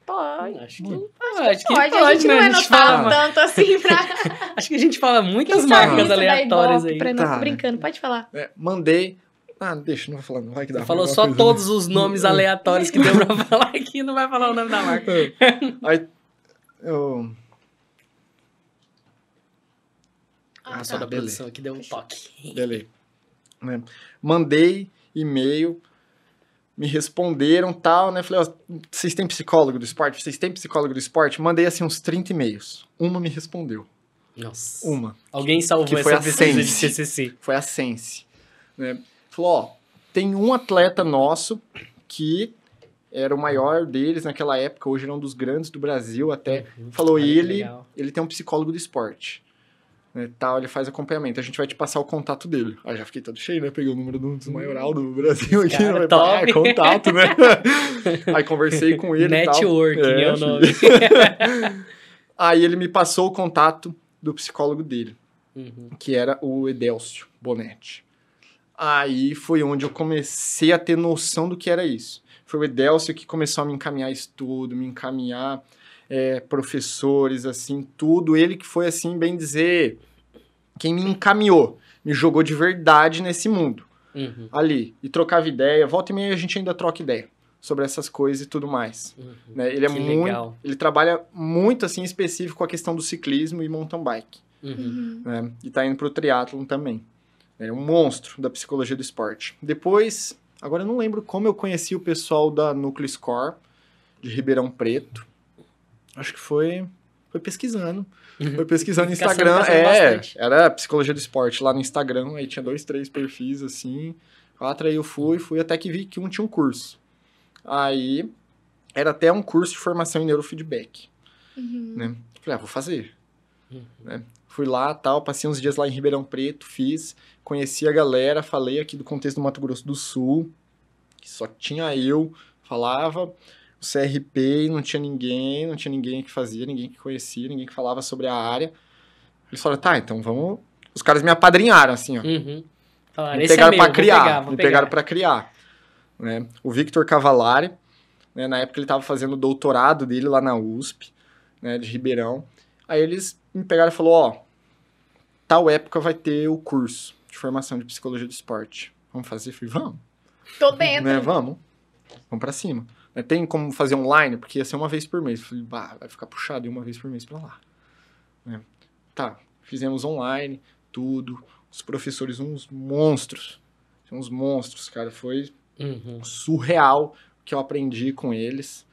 Pode. Acho que Pode, a gente não né? é A gente fala- notado tanto assim pra... Acho que a gente fala muitas Quem sabe marcas isso dá aleatórias ibope aí. pra nós, Tá, tô brincando, pode falar. Mandei. Deixa, não vou falar, não vai que dá. Falou alguma só coisa, todos os nomes aleatórios que deu pra falar aqui, não vai falar o nome da marca. né? Aí eu. Ah, só da beleza. produção aqui deu um toque. Beleza. Né? Mandei e-mail, me responderam tal, né? Falei, vocês têm psicólogo do esporte? Vocês têm psicólogo do esporte? Mandei assim uns 30 e-mails. Uma me respondeu. Nossa. Uma. Alguém salvou Que foi essa a pesquisa de Sense. CCC. Foi a Sense. Né? Falou, tem um atleta nosso que era o maior deles naquela época, hoje ele é um dos grandes do Brasil até. Falou, Olha que ele legal. tem um psicólogo do esporte. Né, tal, ele faz acompanhamento. A gente vai te passar o contato dele. Aí já fiquei todo cheio, né? Peguei o número do maioral do Brasil aqui. Cara, Né? top. Contato, né? Aí conversei com ele e tal. Networking é o filho. nome. Aí ele me passou o contato do psicólogo dele, Uhum. que era o Edélcio Bonetti. Aí foi onde eu comecei a ter noção do que era isso. Foi o Edélcio que começou a me encaminhar estudo, me encaminhar professores, assim, tudo. Ele que foi, assim, bem dizer, quem me encaminhou, me jogou de verdade nesse mundo, Uhum. ali. E trocava ideia, volta e meia a gente ainda troca ideia sobre essas coisas e tudo mais. Uhum. Né? Ele é Que muito, legal. ele trabalha muito, assim, específico com a questão do ciclismo e mountain bike. Uhum. Né? E tá indo pro triatlon também. É um monstro da psicologia do esporte. Depois, agora eu não lembro como eu conheci o pessoal da Núcleo Score, de Ribeirão Preto. Acho que foi pesquisando. Foi pesquisando no Caçando, Instagram. caçando bastante. Era psicologia do esporte lá no Instagram. Aí tinha 2, 3 perfis, assim. 4, aí eu fui até que vi que um tinha um curso. Aí, era até um curso de formação em neurofeedback. Uhum. Né? Falei, vou fazer. Uhum. Né? Fui lá, tal, passei uns dias lá em Ribeirão Preto, fiz, conheci a galera, falei aqui do contexto do Mato Grosso do Sul, que só tinha eu, falava o CRP, não tinha ninguém que fazia, ninguém que conhecia, ninguém que falava sobre a área. Eles falaram, tá, então vamos os caras me apadrinharam, assim, ó. Falaram, Me esse pegaram é pra meu, criar. vou Me pegar. pegaram pra criar. Né? O Victor Cavalari, né, na época ele tava fazendo o doutorado dele lá na USP, né, de Ribeirão. Aí eles me pegaram e falaram, ó, tal época vai ter o curso de formação de psicologia do esporte. Vamos fazer? Eu falei, vamos. Tô dentro. Né, vamos pra cima. Tem como fazer online? Porque ia ser uma vez por mês. Eu falei, bah, vai ficar puxado, e uma vez por mês pra lá. Né? Tá, fizemos online, tudo. Os professores, uns monstros. Uns monstros, cara. Foi surreal o que eu aprendi com eles.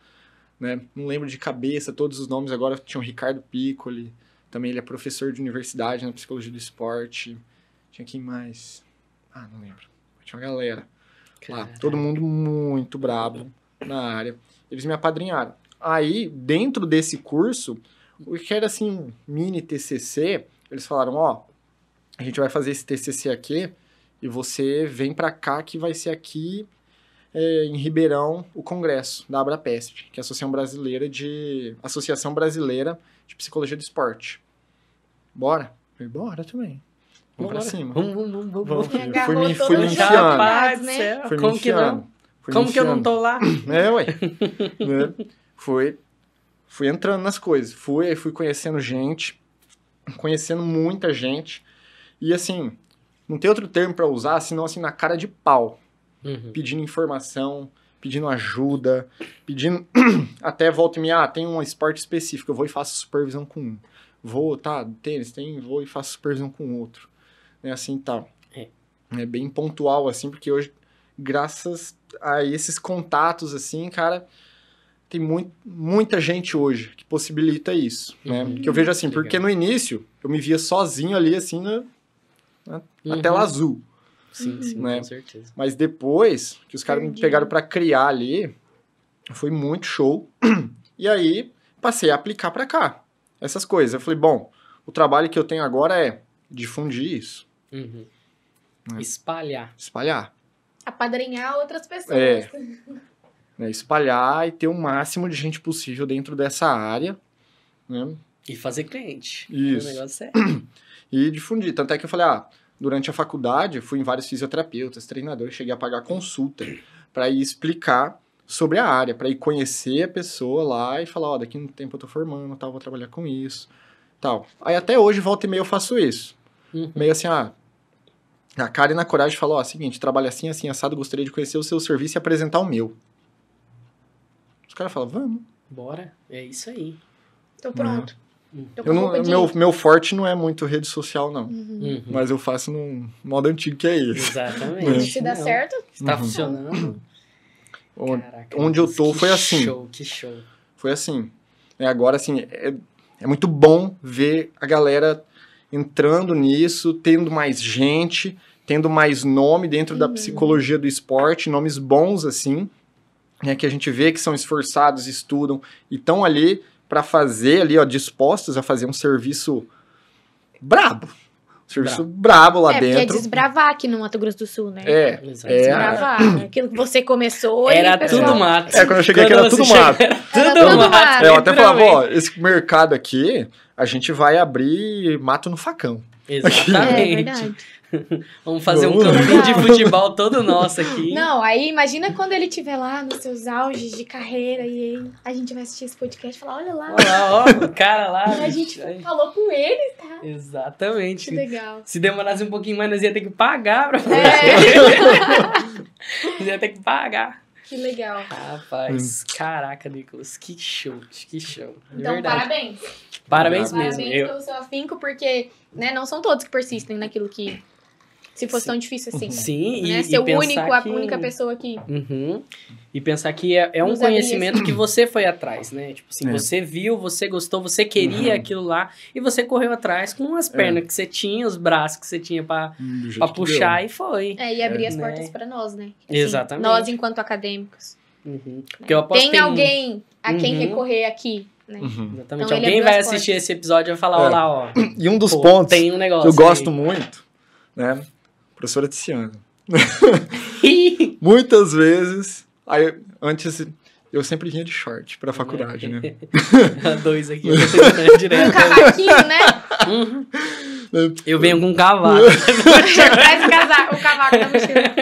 Né? Não lembro de cabeça todos os nomes. Agora tinha o Ricardo Piccoli. Também ele é professor de universidade na psicologia do esporte. Tinha quem mais? Ah, não lembro. Tinha uma galera lá. Todo mundo muito brabo na área. Eles me apadrinharam. Aí, dentro desse curso, o que era assim, um mini TCC, eles falaram, ó, a gente vai fazer esse TCC aqui e você vem pra cá que vai ser aqui em Ribeirão o congresso da ABRAPESP, que é a Associação Brasileira de Psicologia do Esporte. Bora? Falei, bora também. Vamos pra cima. Vamos. Filho. Agarrou Fui me todas as enfiando. Rapaz, né? céu, Fui me como que não? enfiando. Fui me Como que eu não enfiando. tô lá? Ué. Né? Fui entrando nas coisas. Fui conhecendo gente, conhecendo muita gente. E assim, não tem outro termo pra usar, senão assim, na cara de pau. Pedindo informação, pedindo ajuda, pedindo até volta e meia, tem um esporte específico, eu vou e faço supervisão com um. Vou, tênis, vou e faço supervisão com outro. É assim, tal. É bem pontual, assim, porque hoje, graças a esses contatos, assim, cara, tem muita gente hoje que possibilita isso, né? Que eu vejo assim, porque no início, eu me via sozinho ali, assim, na tela azul. Sim, né? Com certeza. Mas depois que os caras me pegaram pra criar ali, foi muito show. E aí, passei a aplicar pra cá. Essas coisas. Eu falei, bom, o trabalho que eu tenho agora é difundir isso. Espalhar. Apadrinhar outras pessoas. Né, espalhar e ter o máximo de gente possível dentro dessa área. Né? E fazer cliente. Isso. O negócio é... E difundir. Tanto é que eu falei, durante a faculdade, fui em vários fisioterapeutas, treinadores, cheguei a pagar consulta para ir explicar sobre a área, para ir conhecer a pessoa lá e falar, daqui a um tempo eu tô formando, tal, vou trabalhar com isso, tal. Aí até hoje, volta e meia, eu faço isso. Meio assim, a cara e na coragem falou, seguinte, trabalha assim, assim, assado, gostaria de conhecer o seu serviço e apresentar o meu. Os caras falam, vamos. Bora, é isso aí. Tô pronto. Meu forte não é muito rede social, não. Mas eu faço no modo antigo que é esse. Exatamente. Se dá certo. Está funcionando. Caraca, onde eu tô foi assim. Que show. Foi assim. Agora, assim, é muito bom ver a galera entrando nisso, tendo mais gente, tendo mais nome dentro da psicologia do esporte, nomes bons, assim, que a gente vê que são esforçados, estudam e estão ali para fazer ali, dispostos a fazer um serviço brabo. Serviço brabo lá dentro. Porque é desbravar aqui no Mato Grosso do Sul, né? Desbravar. Aquilo que você começou. Era tudo mato. Quando eu cheguei aqui era tudo mato. Tudo mato. Eu até falava, esse mercado aqui, a gente vai abrir mato no facão. Exatamente. É verdade. Vamos fazer um campinho de futebol todo nosso aqui. Não, aí imagina quando ele estiver lá nos seus auges de carreira e aí a gente vai assistir esse podcast e falar, olha lá. O cara lá. E a gente falou com ele, tá? Exatamente. Que legal. Se demorasse um pouquinho mais, nós ia ter que pagar pra fazer. Nós ia ter que pagar. Que legal. Rapaz, caraca, Nicolas, que show, que show. Então, verdade. parabéns. Parabéns mesmo. Parabéns pelo seu afinco, porque não são todos que persistem naquilo que... Se fosse tão difícil assim. Sim, né? e Ser o pensar a única pessoa que... E pensar que é um conhecimento que você foi atrás, né? Tipo assim, você viu, você gostou, você queria aquilo lá e você correu atrás com as pernas que você tinha, os braços que você tinha pra puxar e foi. E abrir as portas pra nós, né? Assim, exatamente. Nós, enquanto acadêmicos. Porque eu aposto tem alguém a quem recorrer aqui, né? Exatamente. Então, alguém vai assistir esse episódio e vai falar, olha lá, E um dos pontos tem um negócio que eu gosto muito, né? Professora Tiziana. Muitas vezes, antes eu sempre vinha de short pra faculdade, né? Dois aqui, direto. Um cavaquinho, né? Eu venho com um cavalo. Traz o cavaco da mochila.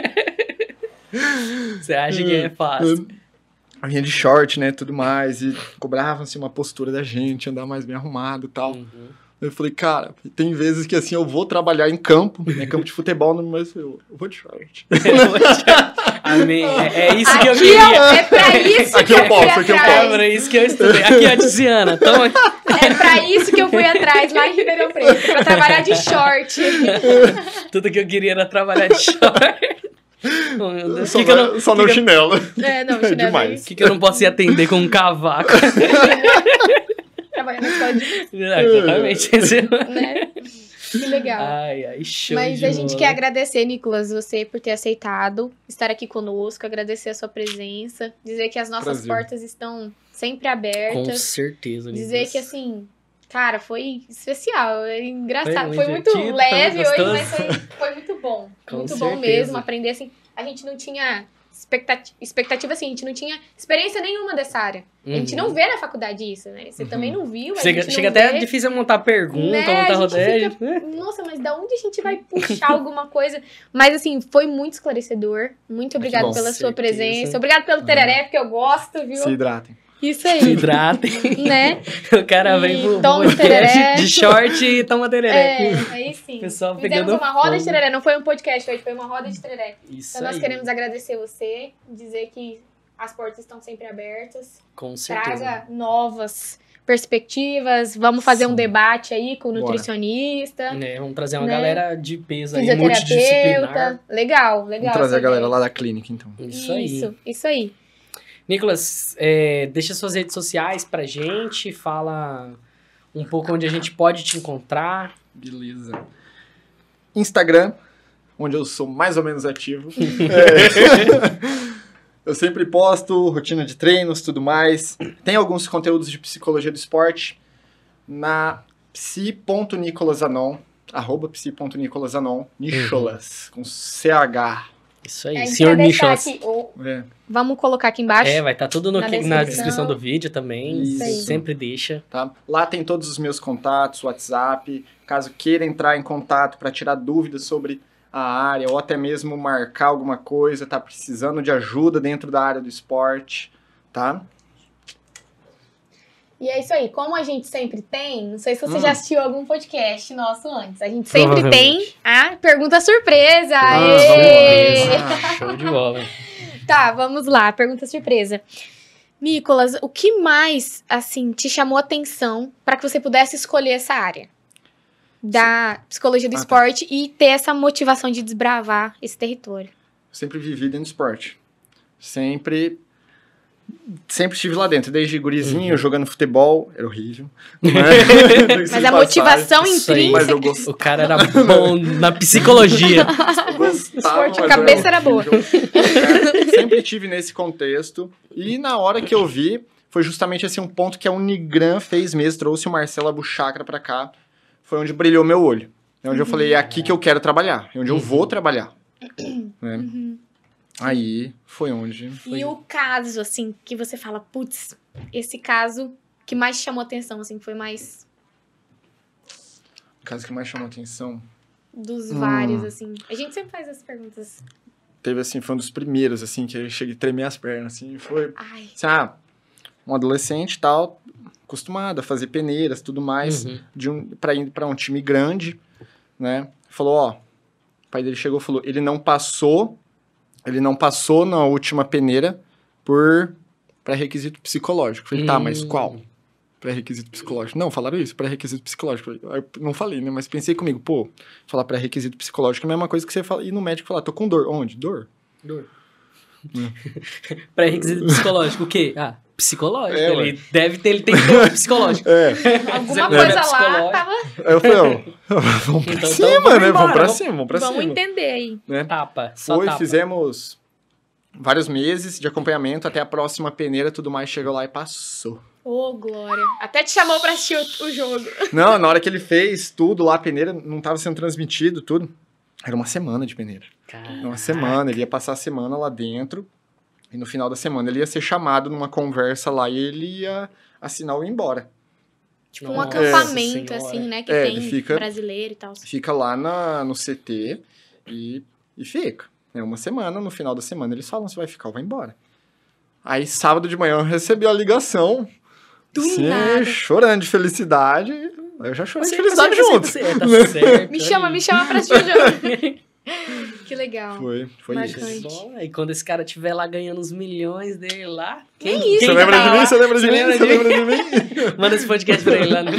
Você acha que é fácil? A vinha de short, né, tudo mais, e cobravam, assim, uma postura da gente, andar mais bem arrumado e tal. Eu falei, cara, tem vezes que, assim, eu vou trabalhar em campo, né, campo de futebol, mas eu vou de short. Amém. É isso que eu Aqui queria. é pra isso Aqui que eu posso, fui aqui eu atrás. É pra isso que eu estudei. Aqui, ó, Tiziana. Toma. É pra isso que eu fui atrás, lá em Ribeirão Preto, pra trabalhar de short. Tudo que eu queria era trabalhar de short. Oh, meu Deus. Só no chinelo. Não, chinelo demais. O que eu não posso ir atender com um cavaco? Trabalhar na escola de... Exatamente. né? Que legal. Ai, show. Mas de a gente bola. quer agradecer, Nicolas, você por ter aceitado estar aqui conosco, agradecer a sua presença, dizer que as nossas Prazer. portas estão sempre Com abertas, certeza. dizer Nicolas. que assim, cara, foi especial, é engraçado, Foi foi muito divertido, leve foi hoje, gostoso. mas foi muito bom, Com muito bom certeza. mesmo, aprender assim, a gente não tinha expectativa assim, a gente não tinha experiência nenhuma dessa área, a gente não vê na faculdade isso, né, você também não viu, a gente Chega não até vê. difícil montar pergunta, Né, montar a gente rodeio. Nossa, mas da onde a gente vai puxar alguma coisa? Mas assim, foi muito esclarecedor. Muito obrigada bom. pela sua Certeza. presença. Obrigado pelo tereré, porque eu gosto, viu? Se hidratem. Isso Se aí, hidratem. né? O cara E vem pro toma podcast tereré. de short e toma tereré. Aí sim. Pessoal Fizemos pegando uma roda de fogo. tereré, não foi um podcast hoje, foi uma roda de tereré. Isso Então nós aí. queremos agradecer você, dizer que as portas estão sempre abertas. Com certeza. Traga novas perspectivas, vamos fazer um Sim. debate aí com o Bora. nutricionista. É, vamos trazer uma Né? galera de peso aí, multidisciplinar. Fisioterapeuta. Legal. Vamos trazer essa a galera ideia. lá da clínica, então. Isso aí. Isso aí. Nicolas, deixa suas redes sociais pra gente, fala um pouco onde a gente pode te encontrar. Beleza. Instagram, onde eu sou mais ou menos ativo. Eu sempre posto rotina de treinos, tudo mais. Tem alguns conteúdos de psicologia do esporte na psi.nicolasanon, @psi.nicolasanon, Nicholas, com CH. Isso aí, A gente senhor vai deixar Nicholas. aqui, É. vamos colocar aqui embaixo. Vai estar tudo Na na descrição. descrição do vídeo também. Isso aí. Sempre deixa. Tá? Lá tem todos os meus contatos, WhatsApp, caso queira entrar em contato para tirar dúvidas sobre a área ou até mesmo marcar alguma coisa, tá precisando de ajuda dentro da área do esporte, tá? E é isso aí. Como a gente sempre tem, não sei se você já assistiu algum podcast nosso antes, a gente sempre tem Provavelmente. a pergunta surpresa. vamos Aê! lá. Show de bola. Tá, vamos lá, pergunta surpresa. Nicolas, o que mais, assim, te chamou a atenção para que você pudesse escolher essa área da psicologia do Tá. esporte e ter essa motivação de desbravar esse território? Sempre vivi dentro do esporte. Sempre estive lá dentro, desde gurizinho, jogando futebol, era horrível. Mas a motivação Isso aí. Mas eu intrínseca, gostava. O cara era bom na psicologia. Eu gostava, esporte, a mas cabeça era boa. horrível. Sempre tive nesse contexto. E na hora que eu vi, foi justamente assim um ponto que a Unigran fez mesmo, trouxe o Marcelo Abuchacra pra cá. Foi onde brilhou meu olho. É onde eu falei, é aqui que eu quero trabalhar. É onde eu vou trabalhar. Né? Aí foi onde... E o caso, assim, que você fala, putz, esse caso que mais chamou atenção, assim, foi mais O caso que mais chamou atenção... dos vários, assim. A gente sempre faz as perguntas. Teve, assim, foi um dos primeiros, assim, que eu cheguei a tremer as pernas, assim. Foi, Ai, assim, um adolescente e tal, acostumado a fazer peneiras, tudo mais, Uhum. pra ir pra um time grande, né? Falou, o pai dele chegou e falou, ele não passou na última peneira por pré-requisito psicológico. Falei, tá, mas qual? Pré-requisito psicológico. Não, falaram isso, pré-requisito psicológico. Aí eu não falei, né? Mas pensei comigo, falar pré-requisito psicológico é a mesma coisa que você fala, ir no médico e falar, tô com dor. Onde? Dor? Pré-requisito psicológico, o quê? Psicológico. É, Ele deve ter, ele tem que ter um psicológico. alguma Você coisa é lá psicológico. tava... Aí eu falei, vamos pra Então, cima, vamos né? embora, Vamos pra vamos- cima, vamos pra Vamos cima. entender aí. Né? Tapa. Só Foi, tapa. fizemos vários meses de acompanhamento até a próxima peneira, tudo mais, chegou lá e passou. Ô, Glória. Até te chamou pra assistir o jogo. Não, na hora que ele fez tudo lá, a peneira não tava sendo transmitido, tudo. Era uma semana de peneira. Caraca. Uma semana, ele ia passar a semana lá dentro. E no final da semana ele ia ser chamado numa conversa lá e ele ia assinar ou ir embora. Tipo, um Nossa acampamento, Senhora. assim, né? Que Ele tem fica- brasileiro e tal. Fica lá no CT e fica. É uma semana, no final da semana eles falam se vai ficar ou vai embora. Aí, sábado de manhã, eu recebi a ligação. Do Sim, nada. chorando de felicidade. Eu já chorei de Você- felicidade você- junto. tá certo. Me chama pra assistir o jogo. Que legal. Foi Marcante. isso. E quando esse cara estiver lá ganhando os milhões dele lá... Nem quem isso, Você lembra tá de mim? lá. Você lembra de Você mim? lembra Você de mim? lembra de mim? Manda esse podcast pra ele lá no...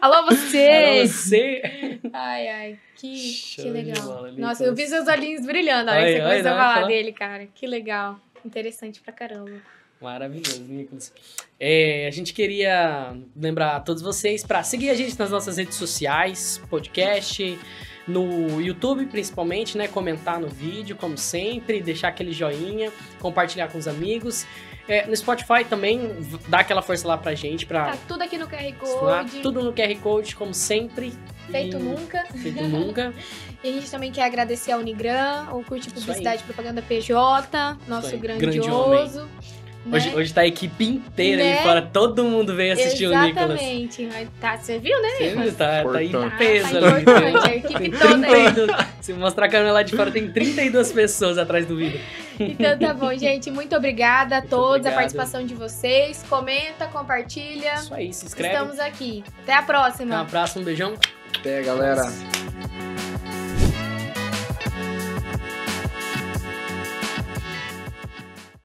Alô, você! Alô, você! Ai, que Show de legal. bola, Nossa, eu vi seus olhinhos brilhando na hora que Ai, você ai, começou a não, falar fala. dele, cara. Que legal. Interessante pra caramba. Maravilhoso, Nicolas. A gente queria lembrar a todos vocês para seguir a gente nas nossas redes sociais, podcast, no YouTube principalmente, né? Comentar no vídeo, como sempre, deixar aquele joinha, compartilhar com os amigos. No Spotify também, dá aquela força lá pra gente, pra Tá tudo aqui no QR lá, Code. tudo no QR Code, como sempre. Feito E- nunca. Feito nunca. E a gente também quer agradecer ao Unigran, ao Curte Isso Publicidade e Propaganda PJ, nosso aí, grandioso. né? Hoje tá a equipe inteira Né? aí fora, todo mundo veio assistir o Nicolas. Exatamente. Mas tá, você viu, né, Você Nicolas? viu? Tá em Importante. peso Tá ali. importante, a equipe toda aí. 32. Se mostrar a câmera lá de fora, tem 32 pessoas atrás do vídeo. Então tá bom, gente. Muito obrigada a Muito todos, obrigado. a participação de vocês. Comenta, compartilha. Isso aí, se inscreve. Estamos aqui. Até a próxima. Até a próxima, um beijão. Até, galera.